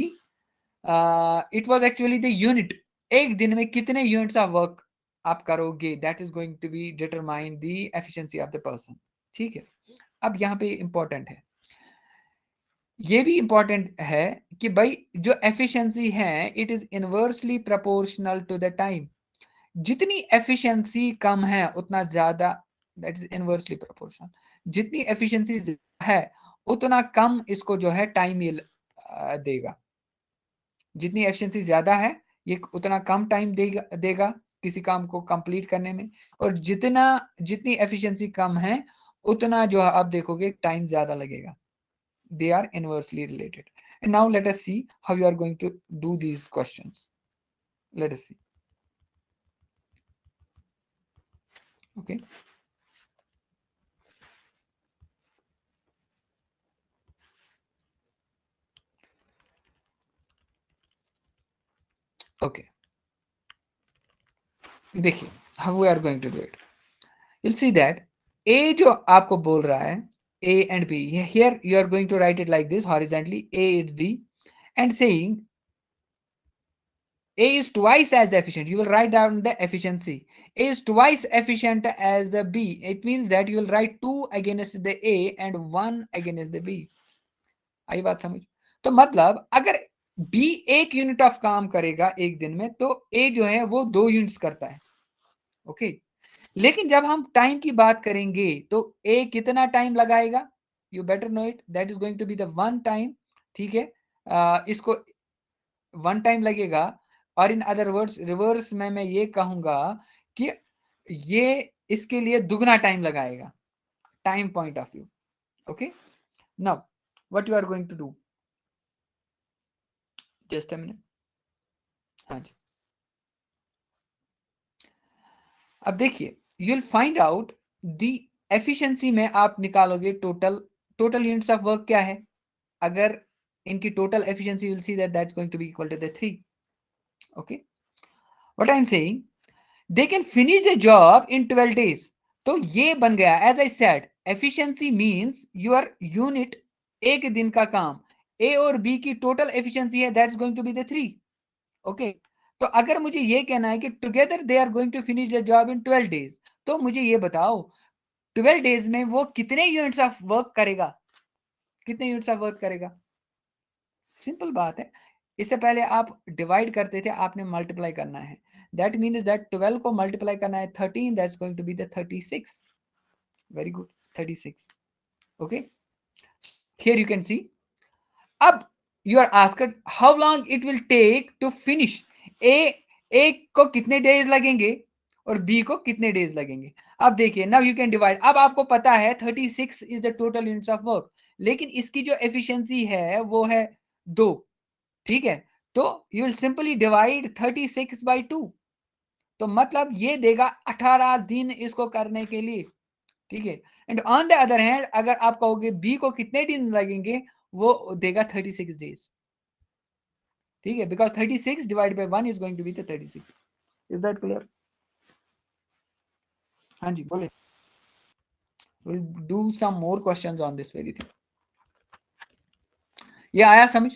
S1: it was actually the unit, एक दिन में कितने यूनिट्स ऑफ वर्क आप करोगे, that is going to be determine the efficiency of the person. ठीक है, अब यहाँ पे इंपॉर्टेंट है, ये भी इंपॉर्टेंट है कि भाई जो एफिशिएंसी है it is inversely proportional to the time. जितनी एफिशिएंसी कम है उतना ज्यादा, दैट इज इनवर्सली प्रोपोर्शनल, जितनी एफिशिएंसी है उतना कम इसको जो है टाइम ये देगा। जितनी एफिशिएंसी ज्यादा है ये उतना कम टाइम देगा, किसी काम को कंप्लीट करने में, और जितनी एफिशिएंसी कम है उतना जो आप देखोगे टाइम ज्यादा लगेगा. They are inversely related. And now let us see how you are going to do these questions. Let us see. Okay. Okay. देखिए how we are going to do it. You'll see that A जो आपको बोल रहा है A and B, here you are going to write it like this horizontally. A is D and saying A is twice as efficient. You will write down the efficiency. A is twice efficient as the B. It means that you will write 2 against the A and 1 against the B. आई बात समझ? तो मतलब अगर B 1 unit of काम करेगा एक दिन में, तो A जो है वो 2 यूनिट्स करता है. ओके. लेकिन जब हम टाइम की बात करेंगे तो A कितना टाइम लगाएगा? You better know it. That is going to be the 1 time. ठीक है. इसको 1 टाइम लगेगा, और इन अदर वर्ड्स रिवर्स में मैं ये कहूंगा कि ये इसके लिए दुगना टाइम लगाएगा, time point of view. Okay. Now what you are going to do, just a minute. हाँ जी. अब देखिए you will find out the efficiency में आप निकालोगे टोटल यूनिट्स ऑफ वर्क क्या है. अगर इनकी total efficiency, you will see that that's going to be equal to the 3. Okay. What I am saying, they can finish the job in 12 days. तो ये बन गया, as I said, efficiency means your unit, एक दिन का काम. A और B की टोटल एफिशिएंसी है, that's going to be the 3. Okay. तो अगर मुझे ये कहना है कि together they are going to finish the job in 12 days, तो मुझे ये बताओ 12 days में वो कितने यूनिट्स ऑफ वर्क करेगा. कितने यूनिट्स ऑफ वर्क करेगा? सिंपल बात है. इससे पहले आप डिवाइड करते थे, आपने मल्टीप्लाई करना है. दैट मीन्स दैट 12 को मल्टीप्लाई करना है 13, that's going to be the 36. Very good. 36. Okay. Here you can see. अब you are asked how long it will take to finish. A को कितने डेज लगेंगे और बी को कितने डेज लगेंगे. अब देखिए, नाउ यू कैन डिवाइड. अब आपको पता है 36 is the total units of work, लेकिन इसकी जो एफिशिएंसी है वो है 2. ठीक है. तो you will simply divide 36 by 2. तो मतलब ये देगा 18 दिन इसको करने के लिए. ठीक है. And on the other hand अगर आप कहोगे बी को कितने दिन लगेंगे, वो देगा 36 डेज. ठीक है. Because 36 divide by 1 is going to be the 36. Is that clear? हाँ जी बोले. Will do some more questions on this very thing. ये आया समझ?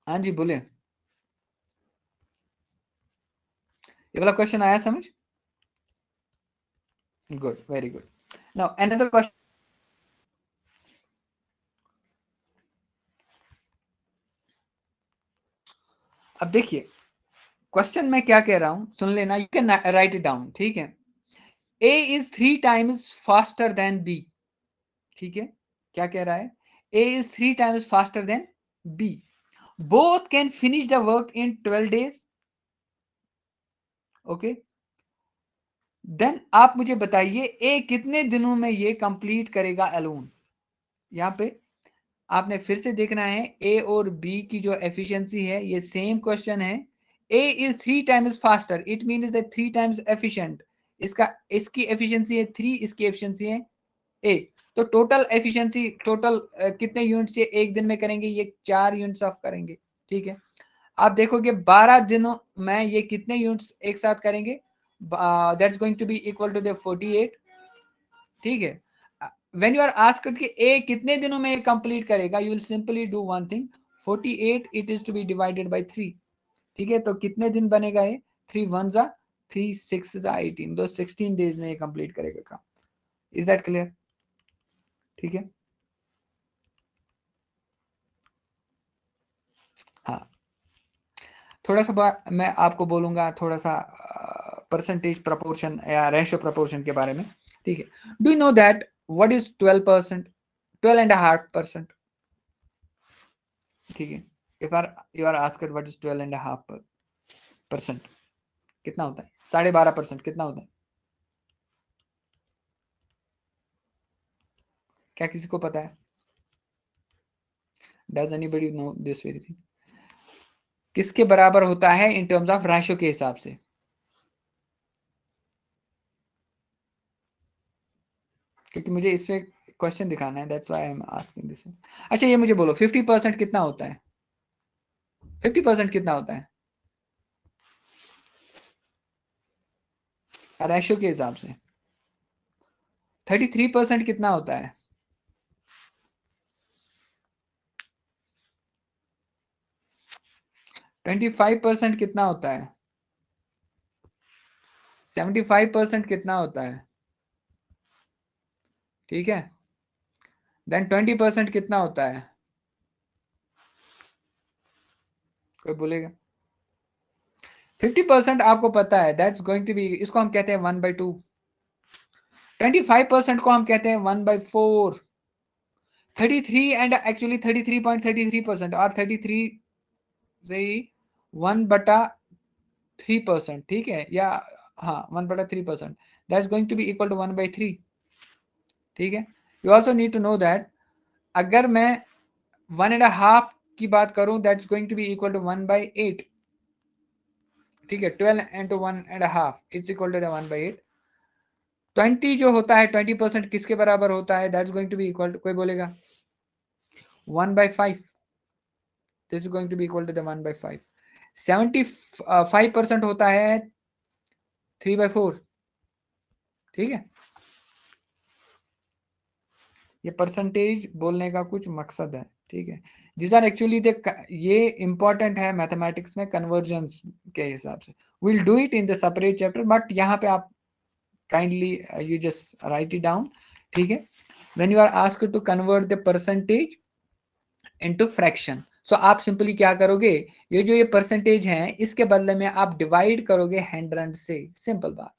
S1: हाँ जी बोले. ये वाला क्वेश्चन आया समझ? Good. Very good. Now another question. अब देखिए क्वेश्चन में क्या कह रहा हूं, सुन लेना. You can write it down. ठीक है. A is 3 times faster than B. ठीक है. क्या कह रहा है? A is 3 times faster than B. Both can finish the work in 12 days. Okay. Then आप मुझे बताइए A कितने दिनों में ये कंप्लीट करेगा अलोन. यहां पे आपने फिर से देखना है A और B की जो एफिशिएंसी है, ये सेम क्वेश्चन है. A is 3 times faster. It means that 3 times efficient. इसकी एफिशिएंसी है 3, इसकी एफिशिएंसी है A. तो टोटल एफिशिएंसी, टोटल कितने यूनिट्स ये एक दिन में करेंगे? ये 4 यूनिट्स ऑफ करेंगे. ठीक है. आप देखोगे 12 दिनों में ये कितने यूनिट्स एक साथ करेंगे? That's going to be equal to the 48. ठीक है. व्हेन यू आर आस्क्ड कि ए कितने दिनों में ये कंप्लीट करेगा, you will simply do one thing. 48 it is to be divided by 3. ठीक है. तो कितने दिन बनेगा ये? 3 1 जा 3 6 जा 18. तो 16 डेज में ये कंप्लीट करेगा काम. Is that clear? ठीक है. हाँ. थोड़ा सा मैं आपको बोलूंगा थोड़ा सा परसेंटेज प्रपोर्शन या रेशियो प्रपोर्शन के बारे में. ठीक है. Do you know that what is 12%? 12.5%. ठीक है. If are you are asked what is 12.5%, कितना होता है? 12.5% कितना होता है? क्या किसी को पता है? Does anybody know this very thing? किसके बराबर होता है इन टर्म्स ऑफ रेशो के हिसाब से? क्योंकि मुझे इसमें क्वेश्चन दिखाना है, that's why I am asking this. अच्छा ये मुझे बोलो 50% कितना होता है? 50% कितना होता है रेशो के हिसाब से? 33% कितना होता है? 25% कितना होता है? 75% कितना होता है? ठीक है, देन 20% कितना होता है? कोई बोलेगा? 50% आपको पता है, दैट्स गोइंग टू बी, इसको हम कहते हैं 1/2। 25% को हम कहते हैं 1/4। 33 एंड एक्चुअली 33.33% और 33 से 1/3%, ठीक है, या हाँ 1/3%, that's going to be equal to 1/3। ठीक है, you also need to know that अगर मैं 1.5 की बात करूं, that's going to be equal to 1/8। ठीक है, 12 into 1.5 इट्स इक्वल टू 1/8। 20 जो होता है 20% किसके बराबर होता है? That's going to be equal to, कोई बोलेगा? 1/5। This is going to be equal to 1/5। 75% होता है 3/4। ठीक है, ये परसेंटेज बोलने का कुछ मकसद है। ठीक है, दिस आर एक्चुअली द, ये इंपॉर्टेंट है मैथमेटिक्स में कन्वर्जन्स के हिसाब से। Will do it in the separate chapter, but यहाँ पे आप kindly you just write it down. ठीक है, when you are asked to convert the percentage into fraction, so आप सिंपली क्या करोगे, ये जो ये परसेंटेज है इसके बदले में आप डिवाइड करोगे 100 से। सिंपल बात।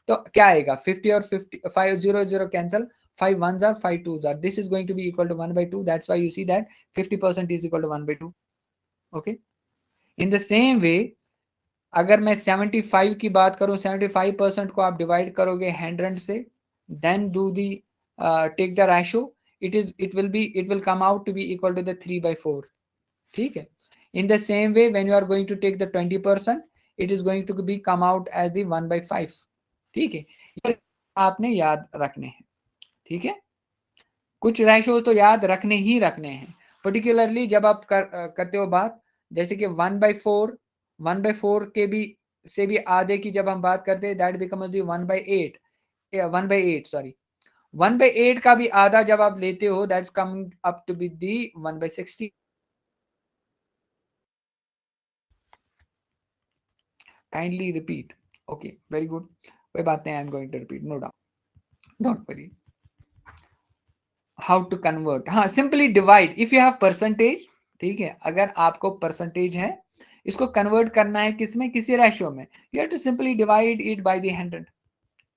S1: तो क्या आएगा? 50 और 50, 5 0 0 cancel, 5 1s are 5 2s are, this is going to be equal to 1/2, that's why you see that 50% is equal to 1/2। okay, in the same way अगर मैं 75 की बात करूं, 75% को आप डिवाइड करोगे 100 से, then do the take the ratio, it will come out to be equal to the 3/4। ठीक है, in the same way when you are going to take the 20%, it is going to be come out as the 1/5। ठीक है, ये आपने याद रखने हैं। ठीक है, कुछ रेशो तो याद रखने ही रखने हैं, पर्टिकुलरली जब आप करते हो बात, जैसे कि 1/4 के भी से भी आधे की जब हम बात करते हैं, दैट बिकम्स दी 1/8, 1/8 सॉरी, 1/8 का भी आधा जब आप लेते हो, that's coming up to be the 1/60। Kindly repeat. Okay, very good, कोई बात नहीं, I am going to repeat, no doubt, don't worry. How to convert, हाँ simply divide if you have percentage. ठीक है, अगर आपको परसेंटेज है, इसको कन्वर्ट करना है किसमें? किसी रेशियो में, you have to simply divide it by the 100।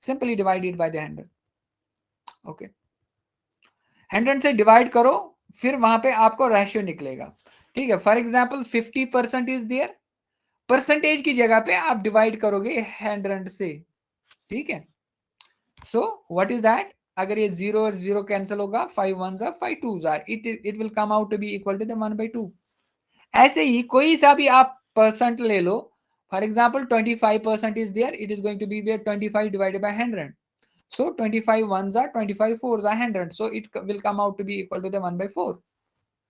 S1: Simply divide it by the 100। Okay, 100 से डिवाइड करो, फिर वहां पे आपको रेशियो निकलेगा। ठीक है, for example 50% is there, percentage की जगह पे आप डिवाइड करोगे 100 से। ठीक है, सो व्हाट इज दैट, अगर ये 0 और 0 कैंसिल होगा, 5 1s are 5 2s are, it will come out to be equal to the 1/2। ऐसे ही कोई सा भी आप परसेंट ले लो, for example 25% is there, it is going to be 25 divided by 100। so 25 1s are 25 4s are 100, so it will come out to be equal to the 1/4।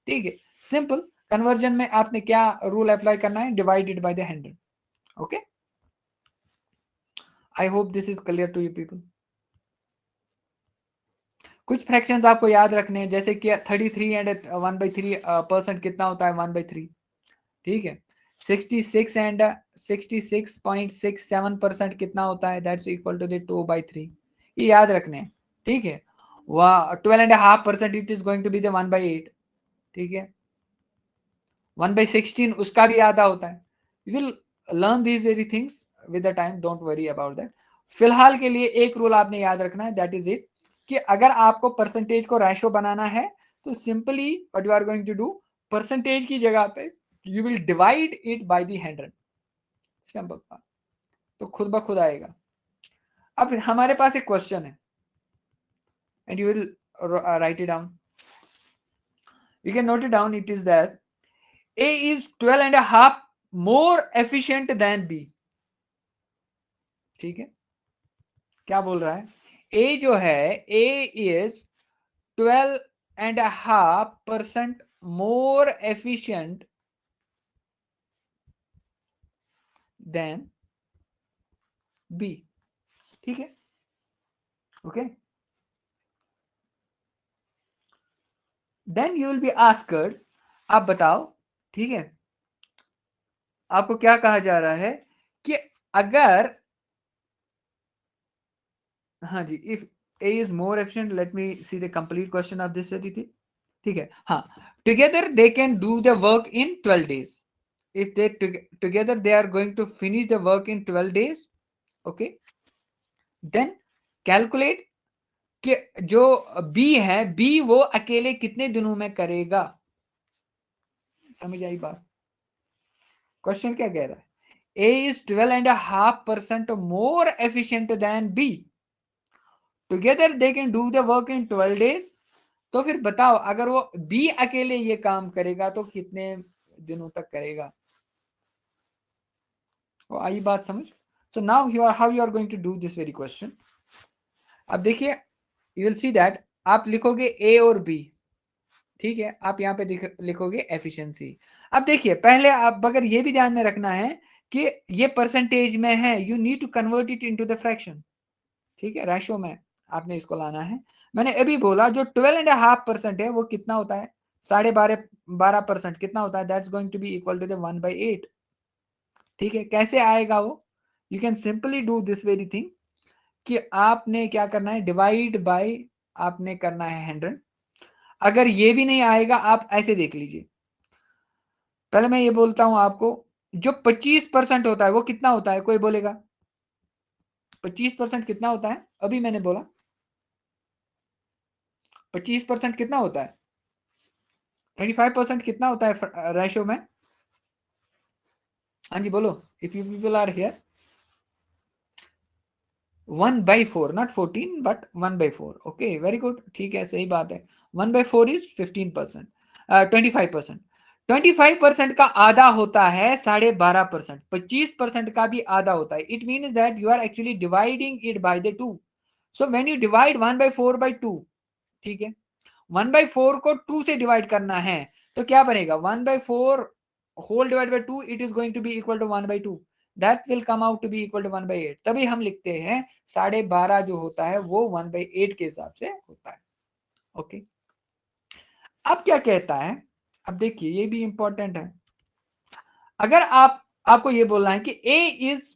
S1: ठीक है, simple. Conversion में आपने क्या रूल अप्लाई करना है? Divided by the 100। Okay, I hope this is clear to you people. कुछ fractions आपको याद रखने हैं, जैसे कि 33 एंड 1/3% कितना होता है? 1/3। ठीक है, 66 एंड 66.67% कितना होता है? That's equal to the 2/3। ये याद रखने हैं। ठीक है, 12.5% it is going to be the 1/8। ठीक है, 1/16 उसका भी आधा होता है। You will learn these very things with the time, don't worry about that. फिलहाल के लिए एक रूल आपने याद रखना है, दैट इज इट, कि अगर आपको परसेंटेज को रेशो बनाना है, तो simply what you are going to do, percentage की जगह पे you will divide it by the 100, simple बात, तो खुद ब खुद आएगा। अब हमारे पास एक क्वेश्चन है and you will right it down, you can note it down. It is that A is 12.5 more efficient than B, ठीक है, क्या बोल रहा है, A जो है A is 12.5% more efficient than B, ठीक है, okay, then you will be asked, आप बताओ, ठीक है, आपको क्या कहा जा रहा है कि अगर, हाँ जी, if A is more efficient, let me see the complete question of this Aditi, ठीक है, हाँ, together they can do the work in 12 days, if they together they are going to finish the work in 12 days, okay, then calculate कि जो B है B वो अकेले कितने दिनों में करेगा, समझ आई बात, क्वेश्चन क्या कह रहा है, A is 12.5% more efficient than B, together they can do the work in 12 days, तो फिर बताओ अगर वो B अकेले ये काम करेगा तो कितने दिनों तक करेगा, तो आई बात समझ, so now you are how you are going to do this very question, अब देखिए यू विल सी दैट आप लिखोगे A और B, ठीक है, आप यहाँ पे लिखोगे एफिशिएंसी, अब देखिए पहले आप अगर ये भी ध्यान में रखना है कि ये परसेंटेज में है, you need to convert it into the fraction, ठीक है, रेशो में आपने इसको लाना है, मैंने अभी बोला जो 12.5% है वो कितना होता है, 12.5% कितना होता है, that's going to be equal to the 1/8, ठीक है, कैसे आएगा वो, you can simply do this very thing कि आपने क्या करना है, डिवाइड बाय आपने करना है 100, अगर ये भी नहीं आएगा आप ऐसे देख लीजिए, पहले मैं ये बोलता हूं आपको, जो 25% होता है वो कितना होता है, कोई बोलेगा 25% कितना होता है, अभी मैंने बोला 25% कितना होता है, 25% कितना होता है रेशो में, हाँ जी बोलो, if you people are here, 1/4 not 14 but 1/4, okay very good, ठीक है, सही बात है, 1/4 इज 15%, 25%, 25% का आधा होता है 12.5%, 25% का भी आधा होता है, it means that you are actually dividing it by the 2, so when you divide 1/4 by 2, ठीक है, 1/4 को 2 से डिवाइड करना है तो क्या बनेगा, 1/4 whole divide by 2, it is going to be equal to 1/2, that will come out to be equal to 1/8, तभी हम लिखते हैं 12.5 जो होता है वो 1/8 के हिसाब से होता है, ओके, अब क्या कहता है, अब देखिए ये भी इंपॉर्टेंट है, अगर आपको ये बोलना है कि A is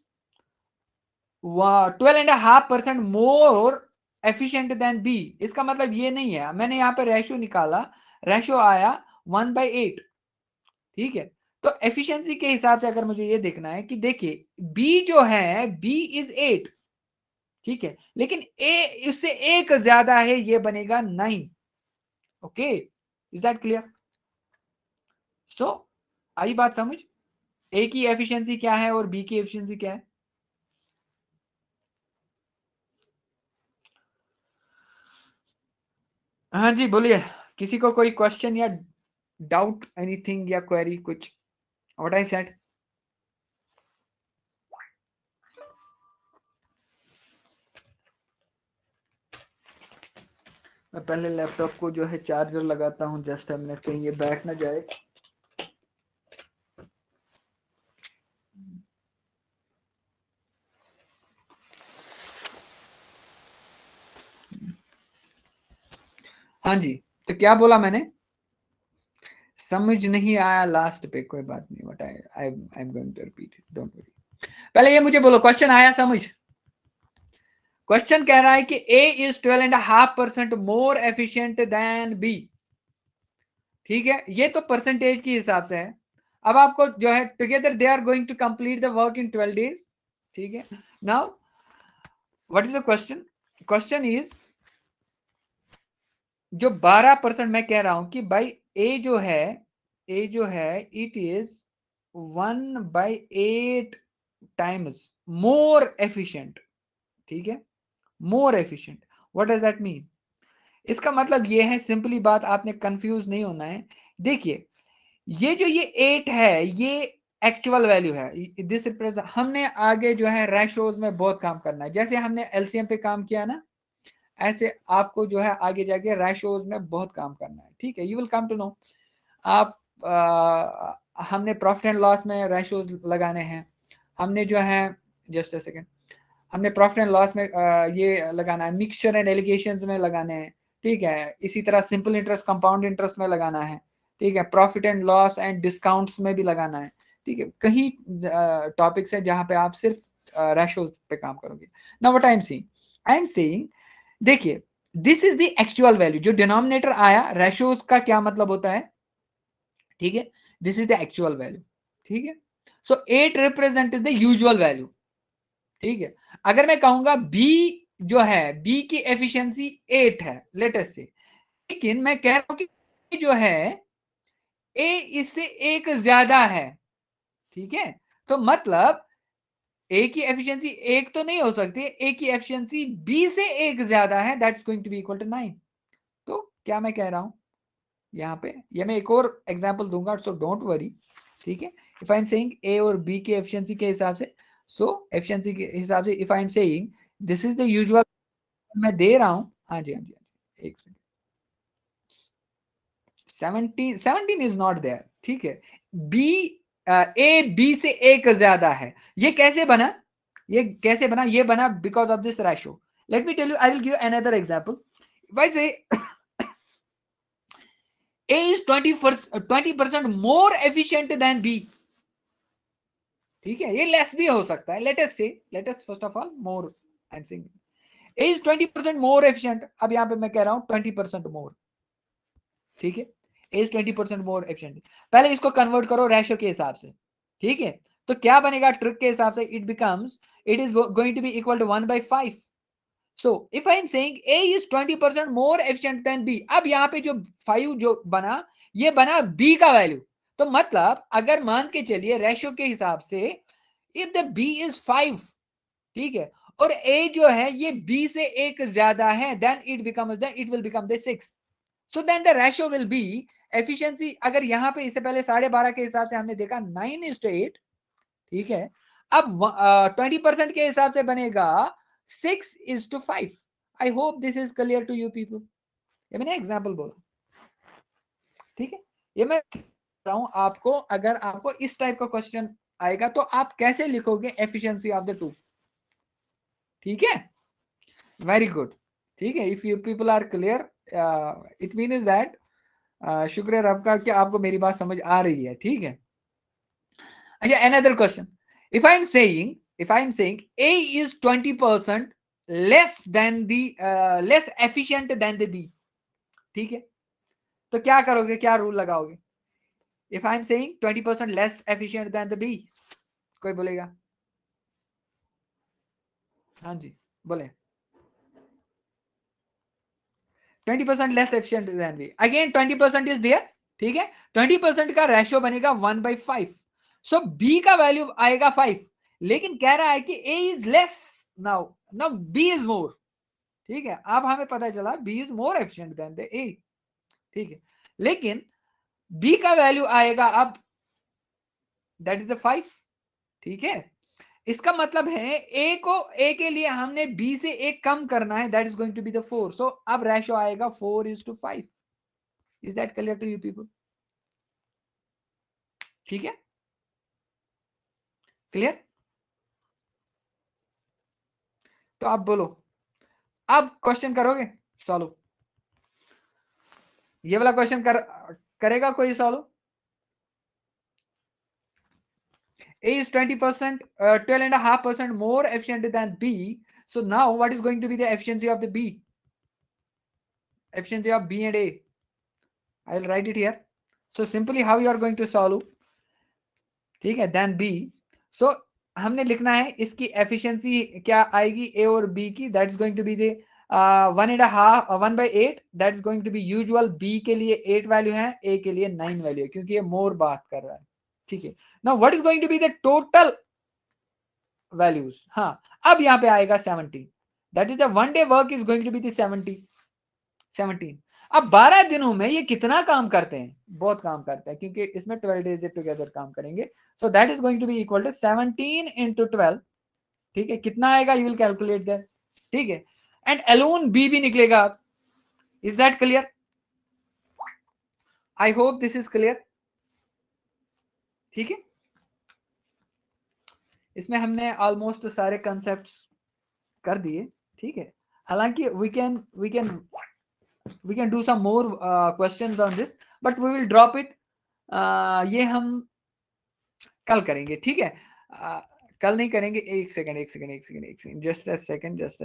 S1: 12.5% more efficient than B, इसका मतलब ये नहीं है, मैंने यहाँ पे रेशियो निकाला, रेशियो आया 1/8, ठीक है, तो एफिशिएंसी के हिसाब से अगर मुझे ये देखना है कि देखिए बी जो है बी इज 8, ठीक है, लेकिन ए इससे एक ज्यादा है, ये बनेगा 9, ओके, इज दैट क्लियर, सो आई बात समझ, ए की एफिशिएंसी क्या है और बी की एफिशिएंसी क्या है, हाँ जी बोलिए, किसी को कोई क्वेश्चन या डाउट, एनीथिंग या क्वेरी कुछ, व्हाट आई सेड, मैं पहले लैपटॉप को जो है चार्जर लगाता हूँ, जस्ट अ मिनट, कहीं ये बैठ ना जाए, हाँ जी, तो क्या बोला मैंने, समझ नहीं आया लास्ट पे, कोई बात नहीं, but I am going to repeat it, don't worry, पहले ये मुझे बोलो क्वेश्चन आया समझ, क्वेश्चन कह रहा है कि A is 12.5% more efficient then B, ठीक है, ये तो परसेंटेज के हिसाब से है, अब आपको जो है together they are going to complete the work in 12 days, ठीक है, now what is the question, question is जो 12% मैं कह रहा हूं कि भाई A जो है ए जो है it is 1/8 times more efficient, ठीक है, more efficient. What does that mean? इसका मतलब ये है, सिंपली बात, आपने कंफ्यूज नहीं होना है। देखिए ये जो ये 8 है ये एक्चुअल वैल्यू है, दिस रिप्रेजेंट, हमने आगे जो है रेशोज में बहुत काम करना है, जैसे हमने एलसीएम पे काम किया ना, ऐसे आपको जो है आगे जाके रेशोज में बहुत काम करना है, ठीक है, you will come to know. आप हमने प्रॉफिट एंड लॉस में रेशोज लगाने हैं, हमने जो है, जस्ट अ सेकंड, हमने प्रॉफिट एंड लॉस में ये लगाना है, मिक्सचर एंड एलिगेशंस में लगाने हैं, ठीक है, इसी तरह सिंपल इंटरेस्ट कंपाउंड इंटरेस्ट में लगाना है, ठीक है, profit and loss and discounts में भी लगाना है, ठीक है, कहीं टॉपिक्स है जहां पे आप सिर्फ रेशोज पे काम करोगे। Now what I am saying, देखिए this is the actual value, जो डिनोमिनेटर आया रेशोज का क्या मतलब होता है, ठीक है, this is the actual value, ठीक है, so 8 represent is the usual value, ठीक है। अगर मैं कहूंगा बी जो है, बी की एफिशिएंसी 8 है लेटेस्ट से, लेकिन मैं कह रहा हूं कि जो है ए इससे एक ज्यादा है, ठीक है, तो मतलब ए की एफिशिएंसी एक तो नहीं हो सकती, ए की एफिशिएंसी बी से एक ज्यादा है, that's going to be equal to 9। तो क्या मैं कह रहा हूं यहाँ पे, ये मैं एक और एग्जांपल दूंगा, सो डोंट वरी, ठीक है। इफ आई एम सेइंग ए और बी के एफिशिएंसी के हिसाब से, सो एफिशिएंसी के हिसाब से if I am saying this is the usual, मैं दे रहा हूं, हाँ जी हाँ जी, एक सेकंड, 17 इज नॉट देयर, ठीक है, बी ए बी से एक ज्यादा है, ये कैसे बना, ये कैसे बना, ये बना because of this ratio. Let me tell you, I will give another example, if I say A is 20% more efficient than B, ठीक है, ये लेस भी हो सकता है, let us first of all more, I am saying A is 20% more efficient, अब यहाँ पे मैं कह रहा हूं 20% मोर, ठीक है, A is 20% मोर एफिशिएंट, पहले इसको कन्वर्ट करो रेशियो के हिसाब से, ठीक है, तो क्या बनेगा ट्रिक के हिसाब से, it is going to be equal to 1/5। So if I am saying A is 20% more efficient than B, अब यहाँ पे जो 5 जो बना, ये बना B का वैल्यू, तो मतलब अगर मान के चलिए रेशियो के हिसाब से, if the B is 5, ठीक है, और A जो है ये B से एक ज्यादा है, then it will become the 6, so then the ratio will be efficiency, अगर यहाँ पे इससे पहले 12.5 के हिसाब से हमने देखा 9:8, ठीक है, अब 20% के हिसाब से बनेगा 6:5। I hope this is clear to you people, ये मैंने एग्जांपल बोला, ठीक है, ये मैं रहा हूं आपको, अगर आपको इस टाइप का क्वेश्चन आएगा तो आप कैसे लिखोगे एफिशिएंसी ऑफ द टू, ठीक है, वेरी गुड, ठीक है, if you people are clear, it mean is that शुक्र है रब का कि आपको मेरी बात समझ आ रही है, ठीक है। अच्छा, another question, if I am saying A is 20% less than the less efficient than the B, ठीक है, तो क्या करोगे, क्या रूल लगाओगे, if I am saying 20% less efficient than the B, कोई बोलेगा, हाँ जी बोले, 20% less efficient than B, again 20% is there, ठीक है, 20% का रेशियो बनेगा 1/5, सो बी का वैल्यू आएगा 5, लेकिन कह रहा है कि A is less, now B is more, ठीक है, अब हमें पता चला B is more efficient than the A, ठीक है, लेकिन बी का वैल्यू आएगा अब, दैट इज द 5, ठीक है, इसका मतलब है ए के लिए हमने बी से एक कम करना है, that is going to be the 4, so अब रेशियो आएगा 4:5। Is that clear to you people, ठीक है, क्लियर, तो आप बोलो, अब क्वेश्चन करोगे सॉल्व, ये वाला क्वेश्चन करेगा कोई solve, A is 20%, 12.5% more efficient than B. So now what is going to be the efficiency of the B? Efficiency of B and A. I will write it here. So simply how you are going to solve, ठीक है, then B. So हमने लिखना है इसकी efficiency क्या आएगी A और B की, that is going to be the 1/8 that is going to be usual. B के लिए 8 वैल्यू है, ए के लिए 9 वैल्यू है, क्योंकि ये मोर बात कर रहा है, ठीक है। Now what is going to be the total values? हाँ, अब यहाँ पे आएगा 17, that is the 1 day work is going to be the 17। अब 12 दिनों में ये कितना काम करते हैं? बहुत काम करते हैं, क्योंकि इसमें 12 डेज टुगेदर काम करेंगे। So that is going to be equal to 17 into 12, ठीक है। कितना आएगा? यू विल कैलकुलेट दैट, ठीक है। एंड अलोन बी भी निकलेगा। Is that clear? I hope this is clear, ठीक है। इसमें हमने ऑलमोस्ट सारे कंसेप्ट कर दिए, ठीक है। हालांकि we can do some more questions on this, but we will drop it. ये हम कल करेंगे, ठीक है। कल नहीं करेंगे, एक second, just a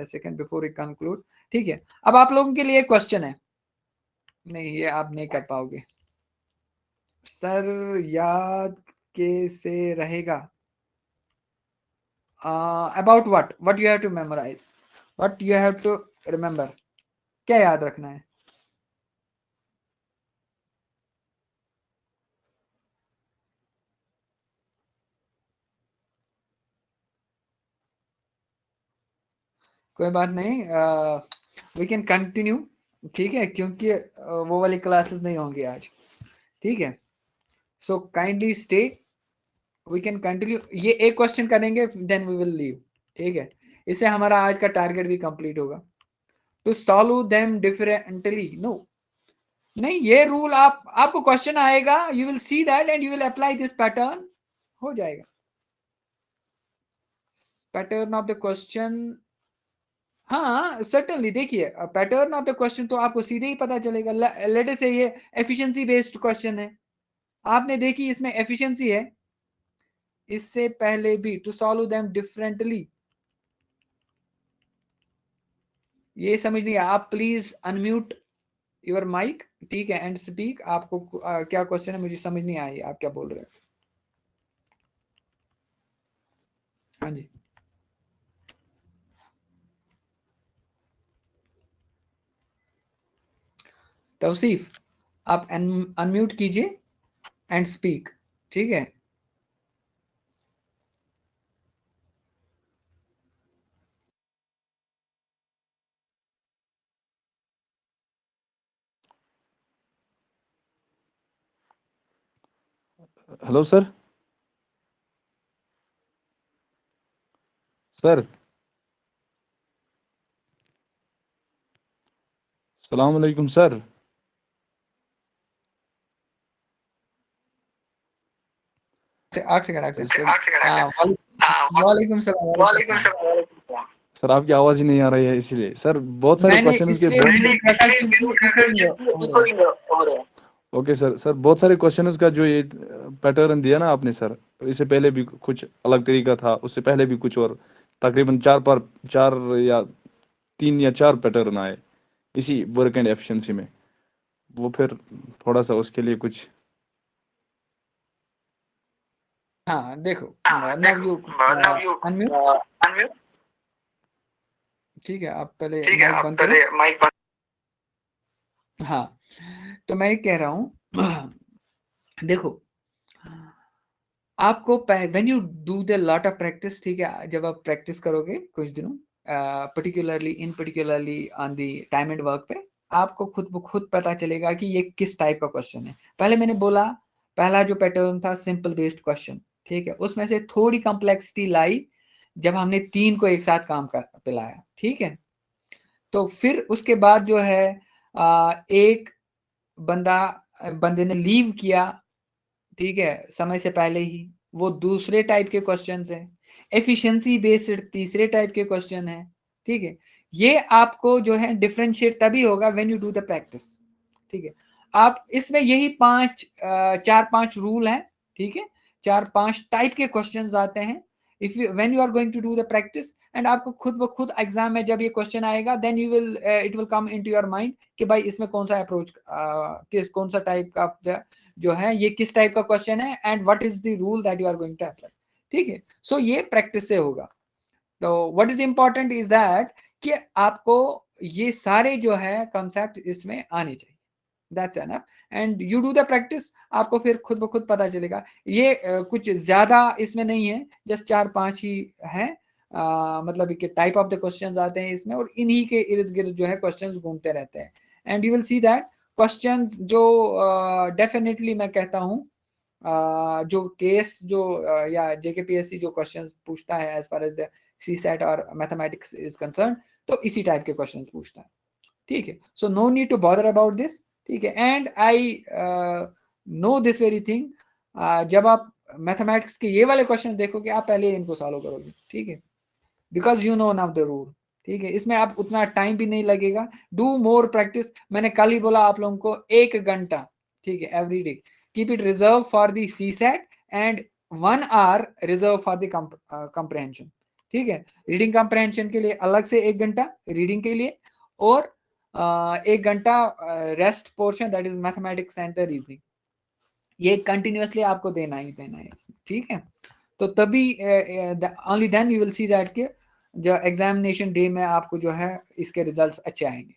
S1: second before we conclude, ठीक है। अब आप लोगों के लिए क्वेश्चन है, नहीं ये आप नहीं कर पाओगे सर, याद कैसे रहेगा? About what you have to memorize, what you have to remember, क्या याद रखना है? कोई बात नहीं, वी कैन कंटिन्यू, ठीक है, क्योंकि वो वाली क्लासेस नहीं होंगी आज, ठीक है। So kindly stay, we can continue. ये एक क्वेश्चन करेंगे, देन वी विल लीव, ठीक है। इससे हमारा आज का टारगेट भी कंप्लीट होगा। To solve them differently, no, नहीं, ये रूल आपको क्वेश्चन आएगा, you will see that and you will apply this pattern, हो जाएगा। पैटर्न ऑफ द क्वेश्चन, हाँ सर्टेनली, देखिए पैटर्न ऑफ द क्वेश्चन तो आपको सीधे ही पता चलेगा। लेट अस से ये एफिशिएंसी बेस्ड क्वेश्चन है, आपने देखी इसमें एफिशिएंसी है। इससे पहले भी टू सॉल्व देम डिफरेंटली, ये समझ नहीं आया, आप प्लीज अनम्यूट योर माइक, ठीक है, एंड स्पीक। आपको क्या क्वेश्चन है मुझे समझ नहीं आई, आप क्या बोल रहे हैं? हाँ जी, तौसीफ, आप अनम्यूट कीजिए एंड स्पीक, ठीक है।
S2: Hello sir. सर सलाम अलैकुम सर।
S1: वालेकुम सलाम।
S2: सर आपकी आवाज़ ही नहीं आ रही है, इसलिए सर बहुत सारे
S1: मैंने
S2: क्वेश्चन के
S1: इसलिए म्यूट रखा क्योंकि इकोइंग हो रहा है।
S2: Okay sir. सर बहुत सारे क्वेश्चन का जो ये पैटर्न दिया ना आपने सर, इससे पहले भी कुछ अलग तरीका था, उससे पहले भी कुछ, और तकरीबन 4 या 3 या 4 पैटर्न आए इसी वर्क एंड एफिशिएंसी में। वो फिर थोड़ा सा उसके लिए कुछ।
S1: हाँ देखो, नाउ यू अनम्यूट, ठीक है। आप पहले माइक बंद करो। हाँ, तो मैं ये कह रहा हूँ देखो, आपको when you do the lot of practice, ठीक है, जब आप प्रैक्टिस करोगे कुछ दिनों, particularly on the time and work पे, आपको खुद ब खुद पता चलेगा कि ये किस टाइप का क्वेश्चन है। पहले मैंने बोला, पहला जो पैटर्न था सिंपल बेस्ड क्वेश्चन, ठीक है, उसमें से थोड़ी कॉम्प्लेक्सिटी लाई जब हमने 3 को एक साथ काम कर पिलाया, ठीक है। तो फिर उसके बाद जो है एक बंदे ने लीव किया, ठीक है, समय से पहले ही, वो दूसरे टाइप के क्वेश्चन है। एफिशिएंसी बेस्ड तीसरे टाइप के क्वेश्चन है, ठीक है। ये आपको जो है डिफरेंशिएट तभी होगा when you do the practice, ठीक है। आप इसमें यही 4-5 रूल है, ठीक है, 4-5 टाइप के क्वेश्चंस आते हैं। If you when you are going to do the practice, and आपको खुद ब खुद एग्जाम में जब ये क्वेश्चन आएगा, then you will it will come into your mind कि भाई इसमें कौन सा अप्रोच, कौन सा टाइप का जो है, ये किस टाइप का क्वेश्चन है, and what is the rule that you are going to apply, ठीक है। सो ये प्रैक्टिस से होगा। तो what is important is that कि आपको ये सारे जो है कॉन्सेप्ट इसमें आने चाहिए। That's enough and you do the practice, आपको फिर खुद ब खुद पता चलेगा। ये कुछ ज्यादा इसमें नहीं है, जस्ट 4-5 ही है। मतलब कि टाइप ऑफ द क्वेश्चंस आते हैं इसमें, और इन्हीं के इर्द गिर्द जो है क्वेश्चंस घूमते रहते हैं। And you will see that questions जो डेफिनेटली मैं कहता हूँ जो केस जो या जेकेपीएससी जो क्वेश्चंस पूछता है as far as the CSAT और मैथमेटिक्स इज कंसर्न, तो इसी टाइप के क्वेश्चंस पूछता है। ठीक है, so no need to bother about this. ठीक है, and I know this very thing, जब आप मैथमेटिक्स के ये वाले क्वेश्चन देखोगे आप पहले इनको सॉल्व करोगे। ठीक है, because you know now the rule. ठीक है, इसमें आप उतना टाइम भी नहीं लगेगा। डू मोर प्रैक्टिस, मैंने कल ही बोला आप लोगों को 1 घंटा, ठीक है, every day keep it reserve for the CSAT and 1 hour reserve for the comprehension. ठीक है, रीडिंग कंप्रहेंशन के लिए अलग से 1 घंटा रीडिंग के लिए, और 1 घंटा rest portion, that is mathematics and the reasoning. ये कंटिन्यूअसली आपको देना ही देना है इसमें। ठीक है, तो तभी only then you will see that कि जो एग्जामिनेशन डे में आपको जो है इसके रिजल्ट्स अच्छे आएंगे।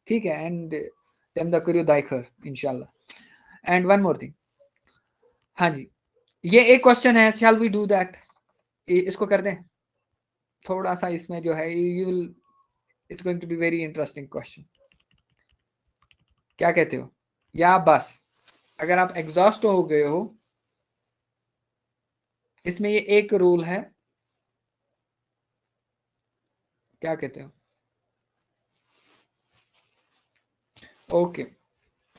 S1: ठीक है, एंड देन द करियो दाइखर इंशाल्लाह। एंड वन मोर थिंग, हाँ जी, ये एक क्वेश्चन है, शैल वी डू दैट, इसको कर दें थोड़ा सा, इसमें जो है you will, it's going to be very interesting question. क्या कहते हो? या बस अगर आप एग्जॉस्ट हो गए हो, इसमें ये एक रूल है, क्या कहते हो? ओके,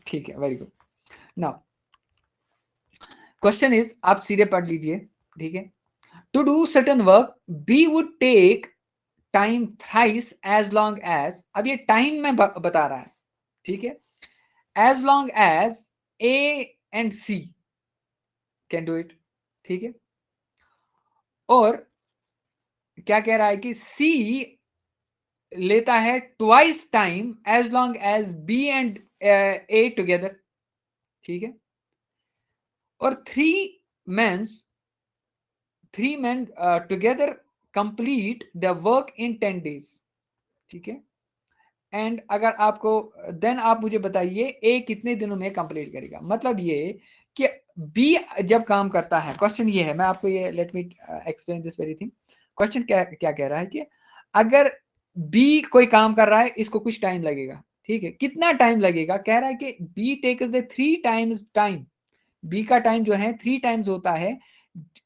S1: ठीक है, very good. Now question is, आप सीधे पढ़ लीजिए। ठीक है, to do certain work B would take time thrice as long as, अब ये टाइम में बता रहा है। ठीक है, as long as A and C can do it. ठीक है, और क्या कह रहा है कि सी लेता है twice time as long as B and A together. ठीक है, और three men together complete the work in 10 days। ठीक है, एंड अगर आपको, देन आप मुझे बताइए ए कितने दिनों में कंप्लीट करेगा। मतलब ये कि बी जब काम करता है, क्वेश्चन ये है, मैं आपको ये let me explain this very thing. Question क्या क्या कह रहा है कि अगर बी कोई काम कर रहा है, इसको कुछ टाइम लगेगा। ठीक है, कितना टाइम लगेगा? कह रहा है कि B takes the 3 times time, B का टाइम जो है 3 times होता है,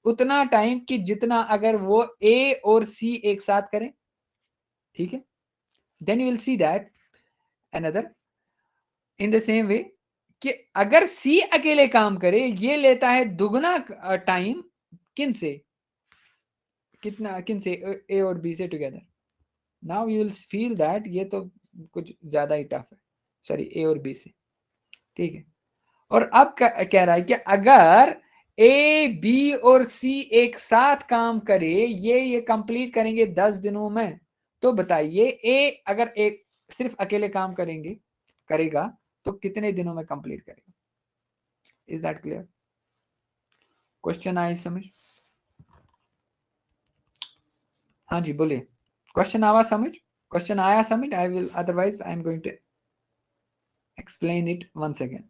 S1: उतना टाइम कि जितना अगर वो ए और सी एक साथ करें। ठीक है, then you will see that another in the same way कि अगर सी अकेले काम करे, ये लेता है दुगना टाइम, किन से, कितना, किन से, ए और बी से together. Now you will feel that ये तो कुछ ज्यादा ही टफ है, सॉरी ए और बी से। ठीक है, और अब कह रहा है कि अगर ए बी और सी एक साथ काम करे, ये कंप्लीट करेंगे 10 दिनों में, तो बताइए ए अगर एक सिर्फ अकेले काम करेगा तो कितने दिनों में कंप्लीट करेगा? Is that clear? क्वेश्चन आया समझ? हाँ जी बोलिए, क्वेश्चन आया समझ? क्वेश्चन आया समझ? I will, otherwise I am going to explain it once again.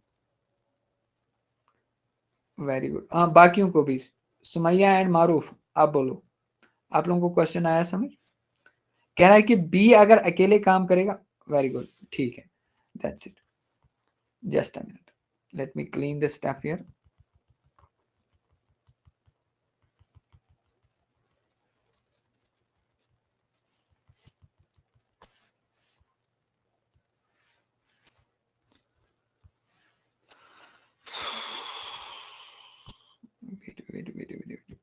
S1: Very good, हाँ बाकियों को भी, सुमैया एंड मारूफ, आप बोलो, आप लोगों को क्वेश्चन आया समझ? कह रहा है कि बी अगर अकेले काम करेगा, वेरी गुड, ठीक है, that's it. Just a minute, let me clean this stuff here. wait.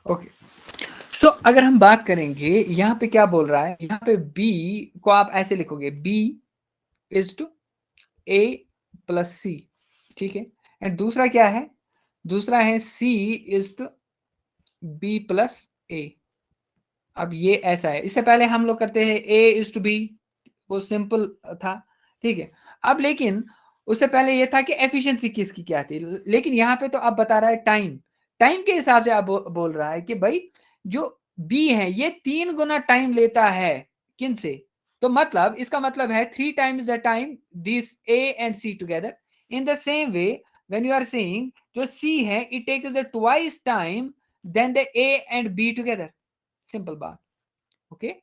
S1: Okay, so अगर हम बात करेंगे, यहाँ पे क्या बोल रहा है, यहाँ पे बी को आप ऐसे लिखोगे, B is two A plus C. ठीक है, एंड दूसरा क्या है? दूसरा है C is to B plus A. अब ये ऐसा है, इससे पहले हम लोग करते हैं ए इज टू बी, वो सिंपल था, ठीक है। अब लेकिन उससे पहले ये था कि एफिशिएंसी किसकी क्या थी, लेकिन यहाँ पे तो अब बता रहा है टाइम, टाइम के हिसाब से अब बोल रहा है कि भाई जो बी है ये 3 गुना टाइम लेता है किन से, तो मतलब इसका मतलब है 3 times the time this A and C together. In the same way when you are saying जो सी है it takes the twice time than the A and B together, simple बात। Okay,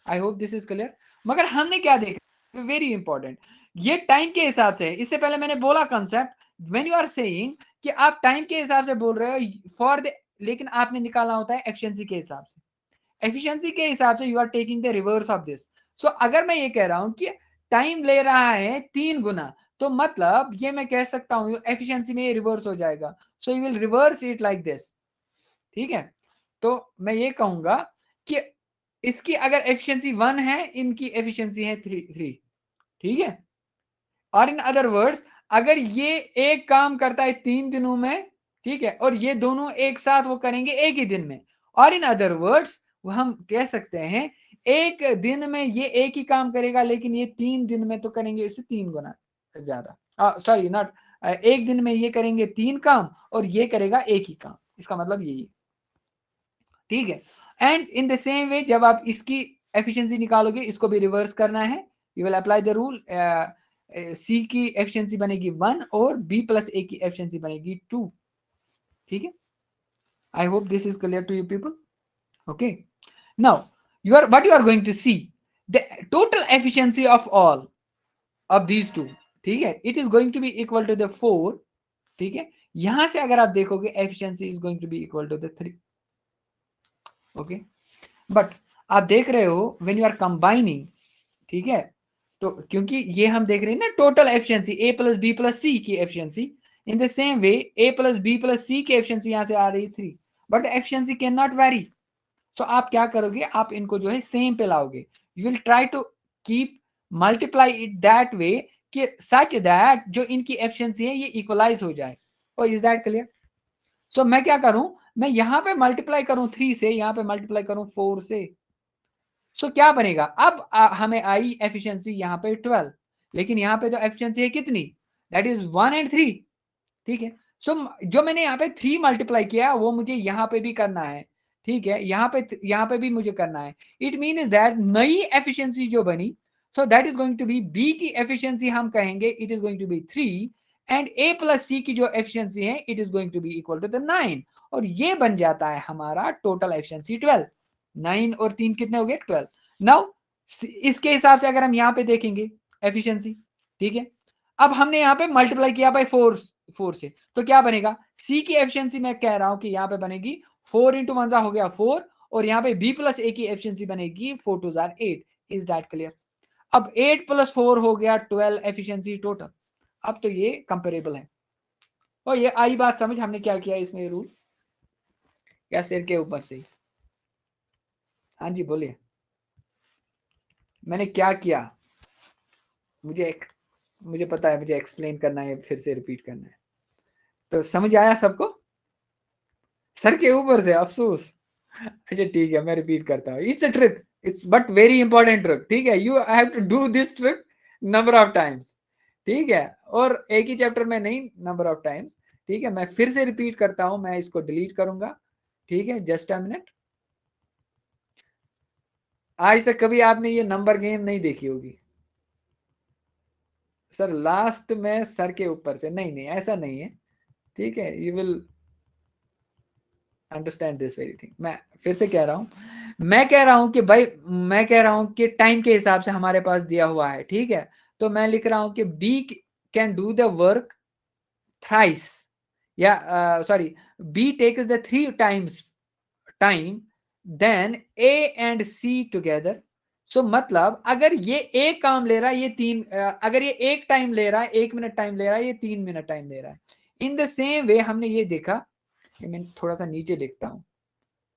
S1: I hope this is clear. मगर हमने क्या देखा, very important, ये time के हिसाब से, इससे पहले मैंने बोला concept when you are saying कि आप टाइम के हिसाब से बोल रहे हो फॉर द, लेकिन आपने निकालना होता है एफिशिएंसी के हिसाब से, एफिशिएंसी के हिसाब से you are taking the reverse of this. So अगर मैं ये कह रहा हूं कि टाइम ले रहा है 3 गुना, तो मतलब ये मैं कह सकता हूं एफिशिएंसी में ये रिवर्स हो जाएगा, so you will reverse it like this, ठीक है। तो मैं ये कहूंगा कि इसकी अगर एफिशिएंसी 1 है, इनकी एफिशिएंसी है 3, ठीक है। और इन अदर वर्ड्स अगर ये एक काम करता है 3 दिनों में, ठीक है, और ये दोनों एक साथ वो करेंगे एक ही दिन में, और इन अदर वर्ड्स हम कह सकते हैं एक दिन में ये एक ही काम करेगा, लेकिन ये 3 दिन में तो करेंगे इससे 3 गुना ज्यादा, सॉरी नॉट, एक दिन में ये करेंगे 3 काम और ये करेगा एक ही काम, इसका मतलब यही, ठीक है। एंड इन द सेम वे जब आप इसकी एफिशिएंसी निकालोगे, इसको भी रिवर्स करना है, you will apply the rule, C की एफिशिएंसी बनेगी 1 और बी प्लस ए की एफिशिएंसी बनेगी 2, ठीक है। I hope this is clear to you people. Okay, now you are what you are going to see the total efficiency of all of these two, ठीक है, it is going to be equal to the 4, ठीक है। यहां से अगर आप देखोगे efficiency is going to be equal to the 3, okay. But आप देख रहे हो व्हेन यू आर कंबाइनिंग, ठीक है, तो क्योंकि ये हम देख रहे हैं ना total efficiency A plus B plus C की efficiency, in the same way A plus B plus C की एफिशिएंसी यहां से आ रही 3, but the efficiency can not vary. So आप क्या करोगे, आप इनको जो है सेम पे लाओगे, you will try to keep multiply it that way कि सच दैट जो इनकी एफिशिएंसी है ये इक्वलाइज हो जाए। और इज दैट क्लियर? सो मैं क्या करूं, मैं यहां पे मल्टीप्लाई करूं 3 से, यहां पे मल्टीप्लाई करूं 4 से, सो क्या बनेगा, अब हमें आई एफिशिएंसी यहाँ पे 12, लेकिन यहाँ पे जो एफिशिएंसी है कितनी, दैट इज 1 एंड 3, ठीक है। सो जो मैंने यहाँ पे 3 मल्टीप्लाई किया वो मुझे यहाँ पे भी करना है, ठीक है, यहाँ पे भी मुझे करना है। इट मीन इज दैट नई एफिशिएंसी जो बनी, so that is going to be B की एफिशिएंसी हम कहेंगे it is going to be 3 and A plus C की जो एफिशिएंसी है it is going to be equal to the 9, और ये बन जाता है हमारा टोटल एफिशिएंसी 12। 9 और 3 कितने हो गए, 12। नाउ इसके हिसाब से अगर हम यहाँ पे देखेंगे एफिशिएंसी, ठीक है, अब हमने यहाँ पे मल्टीप्लाई किया बाय 4 से, तो क्या बनेगा, सी की एफिशिएंसी मैं कह रहा हूं कि यहाँ पे बनेगी 4 इंटू 1 हो गया 4, और यहाँ पे बी प्लस ए की एफिशिएंसी बनेगी 4 2 8। Is that clear? अब 8 प्लस 4 हो गया 12 एफिशिएंसी टोटल। अब तो ये कंपेरेबल है, और ये आई बात समझ हमने क्या किया इसमें रूल, या सिर के ऊपर से? हाँ जी बोलिए, मैंने क्या किया, मुझे पता है, मुझे एक्सप्लेन करना है, फिर से रिपीट करना है, तो समझ आया सबको? सर के ऊपर से, अफसोस। अच्छा ठीक है, मैं रिपीट करता हूँ, it's a trick, it's but very important trick, ठीक है, you have to do this trick number of times, ठीक है, और एक ही चैप्टर में नहीं, नंबर ऑफ टाइम्स, ठीक है। मैं फिर से रिपीट करता हूं, मैं इसको डिलीट करूंगा, ठीक है, जस्ट अ मिनट। आज तक कभी आपने ये नंबर गेम नहीं देखी होगी सर, लास्ट में सर के ऊपर से, नहीं नहीं ऐसा नहीं है, ठीक है, you will understand this very thing. मैं फिर से कह रहा हूं, मैं कह रहा हूं कि भाई, मैं कह रहा हूं कि टाइम के हिसाब से हमारे पास दिया हुआ है, ठीक है, तो मैं लिख रहा हूं कि B can do the work thrice, या sorry, B takes the 3 times time than A and C together. So मतलब अगर ये एक काम ले रहा है, ये 3, अगर ये एक टाइम ले रहा है, 1 मिनट टाइम ले रहा है, ये 3 मिनट टाइम ले रहा है। इन द सेम वे हमने ये देखा, मैं थोड़ा सा नीचे लिखता हूं,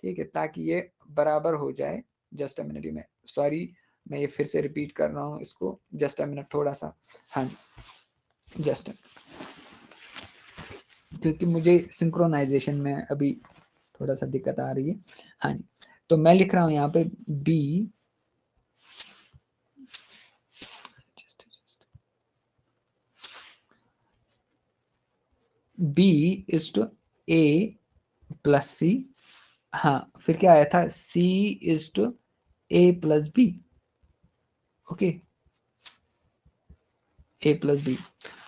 S1: ठीक है, ताकि ये बराबर हो जाए। जस्ट अ मिनट, मैं सॉरी, मैं ये फिर से रिपीट कर रहा हूँ इसको, जस्ट अ मिनट थोड़ा सा, हाँ जी, जस्ट, क्योंकि मुझे सिंक्रोनाइजेशन में अभी थोड़ा सा दिक्कत आ रही है। हाँ जी, तो मैं लिख रहा हूं यहाँ पे B is two A plus C. हाँ, फिर क्या आया था, C is two A plus B. Okay, A plus B.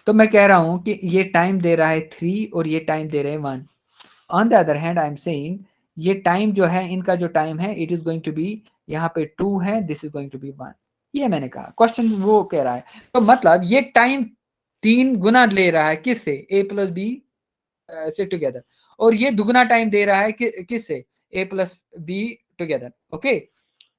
S1: तो मैं कह रहा हूं कि ये टाइम दे रहा है 3 और ये टाइम दे रहे हैं 1। On the other hand I am saying ये टाइम जो है, इनका जो टाइम है it is going to be, यहाँ पे 2 है, this is going to be 1। ये मैंने कहा, क्वेश्चन वो कह रहा है। तो मतलब ये टाइम 3 गुना ले रहा है किससे, ए प्लस बी से टुगेदर, और ये दुगना टाइम दे रहा है किससे, ए प्लस बी टुगेदर। ओके,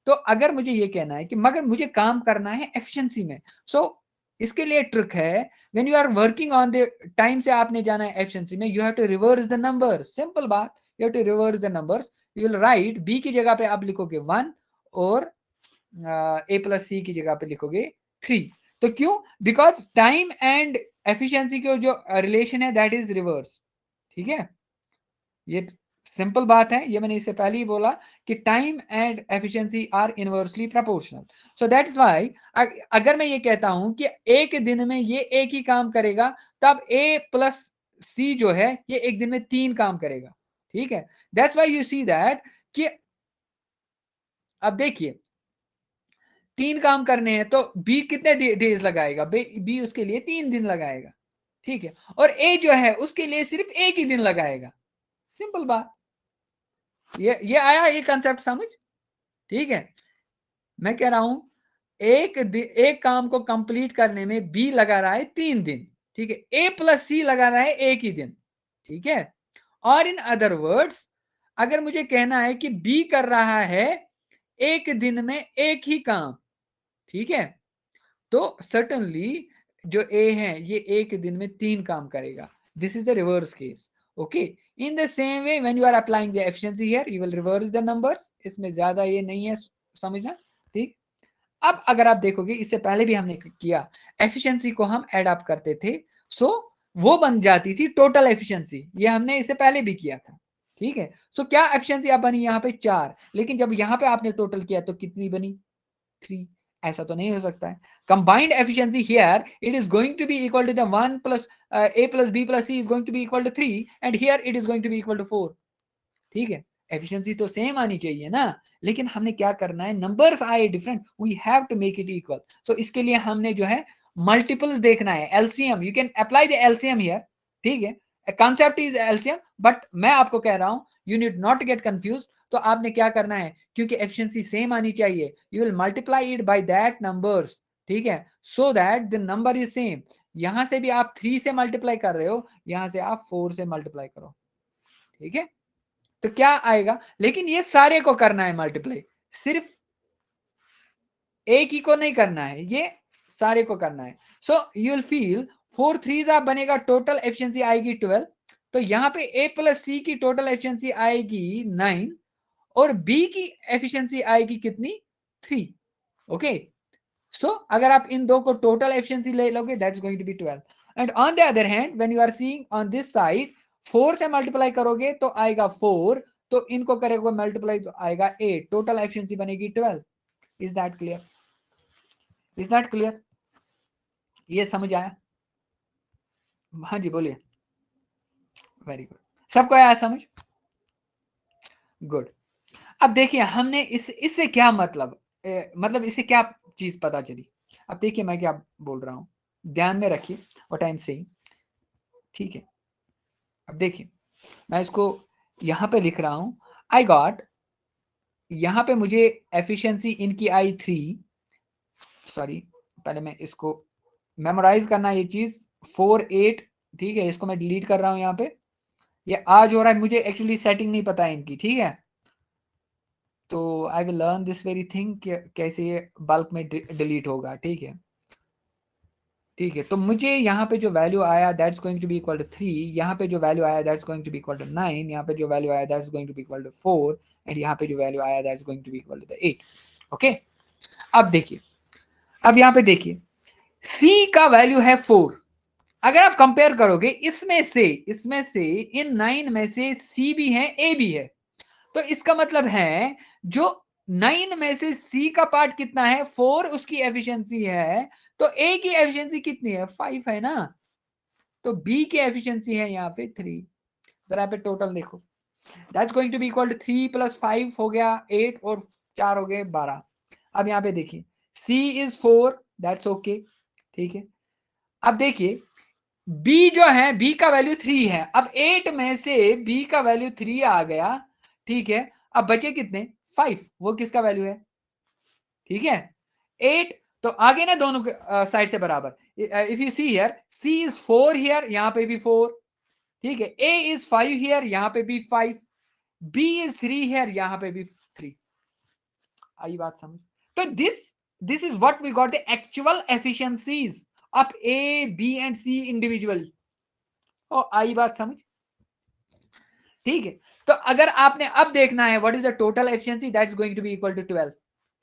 S1: तो अगर मुझे ये कहना है कि मगर मुझे काम करना है एफिशिएंसी में, सो इसके लिए ट्रिक है, when you are working on the time से आपने जाना है एफिशिएंसी में, you have to reverse the number. Simple बात, you have to reverse the numbers. You will write B की जगह पे आप लिखोगे 1 और ए प्लस सी की जगह पे लिखोगे 3। तो क्यों, बिकॉज टाइम एंड एफिशिएंसी का जो रिलेशन है दैट इज रिवर्स। ठीक है, ये सिंपल बात है, ये मैंने इससे पहले ही बोला कि time and efficiency are inversely proportional. So that's why अगर मैं ये कहता हूं कि एक दिन में ये एक ही काम करेगा, तब ए प्लस सी जो है ये एक दिन में 3 काम करेगा। ठीक है, that's why you see that कि अब देखिए 3 काम करने हैं तो बी कितने डेज लगाएगा, बी उसके लिए 3 दिन लगाएगा। ठीक है, और ए जो है उसके लिए सिर्फ एक ही दिन लगाएगा। सिंपल बात, ये आया ये कंसेप्ट समझ। ठीक है, मैं कह रहा हूं एक काम को कंप्लीट करने में बी लगा रहा है 3 दिन। ठीक है, ए प्लस सी लगा रहा है एक ही दिन। ठीक है, और इन अदर वर्ड्स अगर मुझे कहना है कि बी कर रहा है एक दिन में एक ही काम, ठीक है, तो सर्टनली जो ए है ये एक दिन में 3 काम करेगा। This is the reverse case. Okay, in the same way when you are applying the efficiency here you will reverse the numbers. इसमें ज्यादा ये नहीं है समझना। ठीक, अब अगर आप देखोगे इससे पहले भी हमने किया, एफिशिएंसी को हम एड अप करते थे, सो वो बन जाती थी टोटल एफिशिएंसी। ये हमने इससे पहले भी किया था। ठीक है, सो क्या एफिशिएंसी अब बनी यहाँ पे 4, लेकिन जब यहाँ पे आपने टोटल किया तो कितनी बनी, 3। ऐसा तो नहीं हो सकता है। Combined efficiency here it is going to be equal to the 1 plus a plus b plus c is going to be equal to 3 and here it is going to be equal to 4। ठीक है, efficiency तो same आनी चाहिए ना, लेकिन हमने क्या करना है, नंबर्स आए different, we have to make it equal. So इसके लिए हमने जो है मल्टीपल्स देखना है, LCM, you can apply the LCM here. ठीक है, कॉन्सेप्ट इज एलसीएम, बट मैं आपको कह रहा हूं you need not get confuse. तो आपने क्या करना है, क्योंकि एफिशिएंसी सेम आनी चाहिए, you will multiply it by that numbers. ठीक है, so that the number is same. यहां से भी आप 3 से मल्टीप्लाई कर रहे हो, यहां से आप 4 से मल्टीप्लाई करो। ठीक है, तो क्या आएगा, लेकिन ये सारे को करना है मल्टीप्लाई, सिर्फ एक ही को नहीं करना है, ये सारे को करना है। सो यू विल फील 4 3 बनेगा, टोटल एफिशिएंसी आएगी 12। तो यहाँ पे ए प्लस सी की टोटल एफिशिएंसी आएगी 9 और बी की एफिशिएंसी आएगी कितनी, 3। ओके, सो अगर आप इन दो को टोटल एफिशिएंसी ले लोगे that's going to be 12। And on the other hand when you are seeing on this side 4 से मल्टीप्लाई करोगे तो आएगा 4, तो इनको करेगा मल्टीप्लाई तो आएगा 8, टोटल एफिशिएंसी बनेगी 12। Is that clear, is that clear, ये समझ आया। हाँ जी बोलिए, वेरी गुड, सबको आया समझ, गुड। अब देखिए हमने इससे क्या मतलब मतलब इससे क्या चीज पता चली। अब देखिए मैं क्या बोल रहा हूं, ध्यान में रखिए व्हाट आई एम सेइंग। ठीक है, अब देखिए मैं इसको यहां पे लिख रहा हूं, आई गॉट, यहां पे मुझे एफिशिएंसी इनकी आई 3, सॉरी पहले मैं इसको मेमोराइज करना ये चीज, 4 8। ठीक है, इसको मैं डिलीट कर रहा हूं यहाँ पे, ये आज हो रहा है, मुझे एक्चुअली सेटिंग नहीं पता है इनकी। ठीक है, तो I will learn this very thing कैसे ये बल्क में डिलीट होगा। ठीक है, ठीक है, तो मुझे यहाँ पे जो वैल्यू आया that's going to be equal to 3, यहाँ पे जो वैल्यू आया that's going to be equal to 9, यहाँ पे जो वैल्यू आया that's going to be equal to 4 and यहाँ पे जो वैल्यू आया that's going to be equal to 8। Okay, अब देखिए, अब यहाँ पे देखिए C का वैल्यू है 4। अगर आप कंपेयर करोगे इसमें से इन 9 में से C भी है A भी है, तो इसका मतलब है जो 9 में से सी का पार्ट कितना है 4 उसकी एफिशिएंसी है, तो ए की एफिशिएंसी कितनी है 5 है ना, तो बी की एफिशिएंसी है यहाँ पे 3। जरा पे टोटल देखो, that's going to be equal to 3 + 5 हो गया 8 और 4 हो गए 12। अब यहाँ पे देखिए C इज 4, दैट्स ओके, ठीक है। अब देखिए B जो है, B का वैल्यू 3 है, अब 8 में से B का वैल्यू 3 आ गया, ठीक है। अब बचे कितने 5, वो किसका वैल्यू है, ठीक है 8, तो आगे ना दोनों साइड से बराबर। If you see here C is 4 here, यहाँ पे भी 4, ठीक है। A इज 5 हियर, यहाँ पे भी 5, B इज 3 हियर, यहाँ पे भी 3। आई बात समझ? तो this is what we got the actual efficiencies of A, B and C individually. और आई बात समझ? ठीक है। तो अगर आपने अब देखना है what is the total efficiency, that's going to be equal to 12,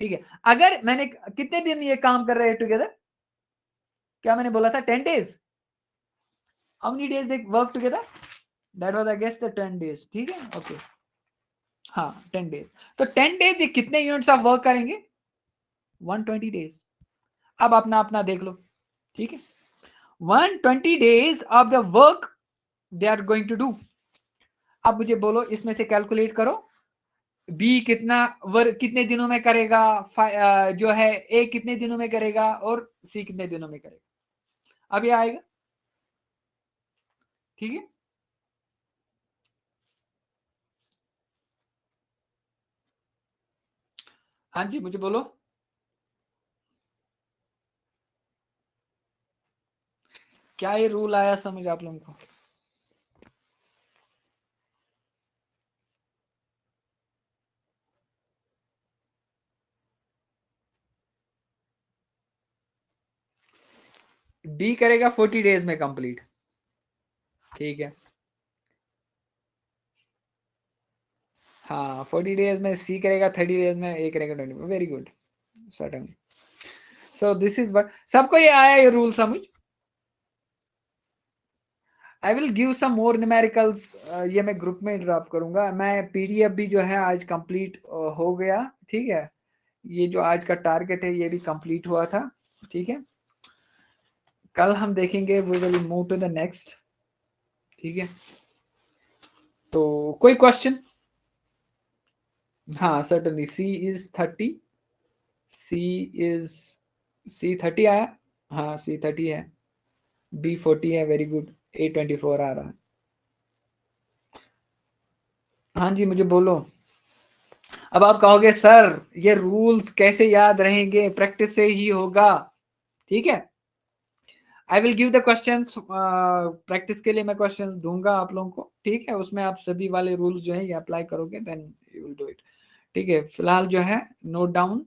S1: ठीक है। अगर मैंने कितने दिन ये काम कर रहे हैं टुगेदर, क्या मैंने बोला था 10 days, how many days they work together, that was I guess the 10 days, ठीक है ओके। हाँ 10 days, तो 10 days ये कितने यूनिट्स ऑफ वर्क करेंगे 120 days। अब अपना अपना देख लो, ठीक है। 120 days of the work they are going to do. अब मुझे बोलो इसमें से कैलकुलेट करो, बी कितना वर्क कितने दिनों में करेगा, जो है ए कितने दिनों में करेगा और सी कितने दिनों में करेगा। अब ये आएगा, ठीक है। हाँ जी मुझे बोलो, क्या ये रूल आया समझ आप लोगों को? बी करेगा 40 days में कंप्लीट, ठीक है। हाँ 40 days में, सी करेगा 30 days में, ए करेगा 20। Very good, certainly. So this is what, सबको ये आया ये रूल समझ? I will give some more numericals, ये मैं ग्रुप में ड्रॉप करूंगा। मैं पीडीएफ भी जो है आज कंप्लीट हो गया, ठीक है। ये जो आज का टारगेट है ये भी कंप्लीट हुआ था, ठीक है। कल हम देखेंगे, we will move to the next, ठीक है। तो कोई क्वेश्चन? हाँ certainly, C is 30, C is C 30 आया, हाँ सी 30 है, बी 40 है, वेरी गुड, ए 24 आ रहा है। हाँ जी मुझे बोलो। अब आप कहोगे सर ये रूल्स कैसे याद रहेंगे, प्रैक्टिस से ही होगा, ठीक है। आई will give the questions, practice के लिए मैं क्वेश्चंस दूंगा आप लोगों को, ठीक है। उसमें आप सभी वाले रूल्स जो है ये अप्लाई करोगे, then you will do it, ठीक है। फिलहाल जो है नोट डाउन,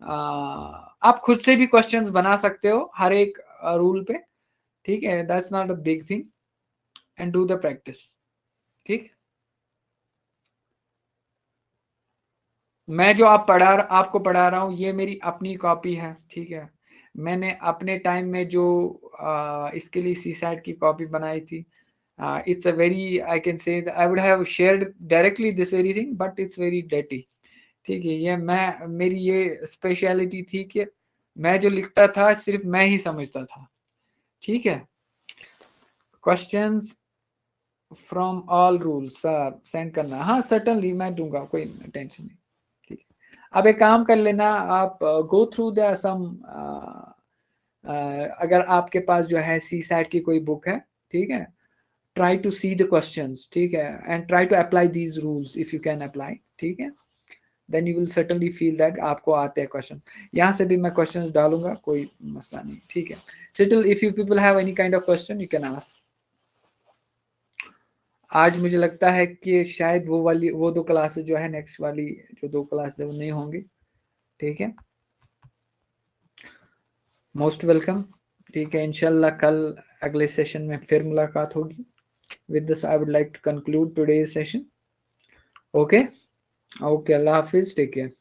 S1: आप खुद से भी क्वेश्चंस बना सकते हो हर एक रूल पे, ठीक है। That's not a big thing, and do the practice, ठीक। मैं जो आपको पढ़ा रहा हूँ ये मेरी अपनी कॉपी है, ठीक है। मैंने अपने टाइम में जो इसके लिए सी सैट की कॉपी बनाई थी, it's a very, I can say that I would have shared directly this very thing, but it's very dirty, ठीक है। ये मेरी ये स्पेशलिटी थी कि मैं जो लिखता था सिर्फ मैं ही समझता था, ठीक है। Questions from all rules sir send करना, हाँ सर्टनली मैं दूंगा, कोई टेंशन नहीं, ठीक है। अब एक काम कर लेना आप, गो थ्रू द सम, अगर आपके पास जो है सी सैट की कोई बुक है, ठीक है, try to see the questions, ठीक है, and try to apply these rules if you can apply, ठीक है। then you will certainly feel that आपको आते हैं क्वेश्चन, यहाँ से भी मैं क्वेश्चंस डालूंगा, कोई मसला नहीं, ठीक है। still if you people have any kind of question you can ask। आज मुझे लगता है कि शायद वो दो क्लासेस जो है, नेक्स्ट वाली जो 2 क्लासेस वो नहीं होंगी, ठीक है। मोस्ट वेलकम, ठीक है। इंशाल्लाह कल अगले सेशन में फिर मुलाकात होगी। With this, I would like to conclude today's session. Okay. Okay. Allah Hafiz. Take care.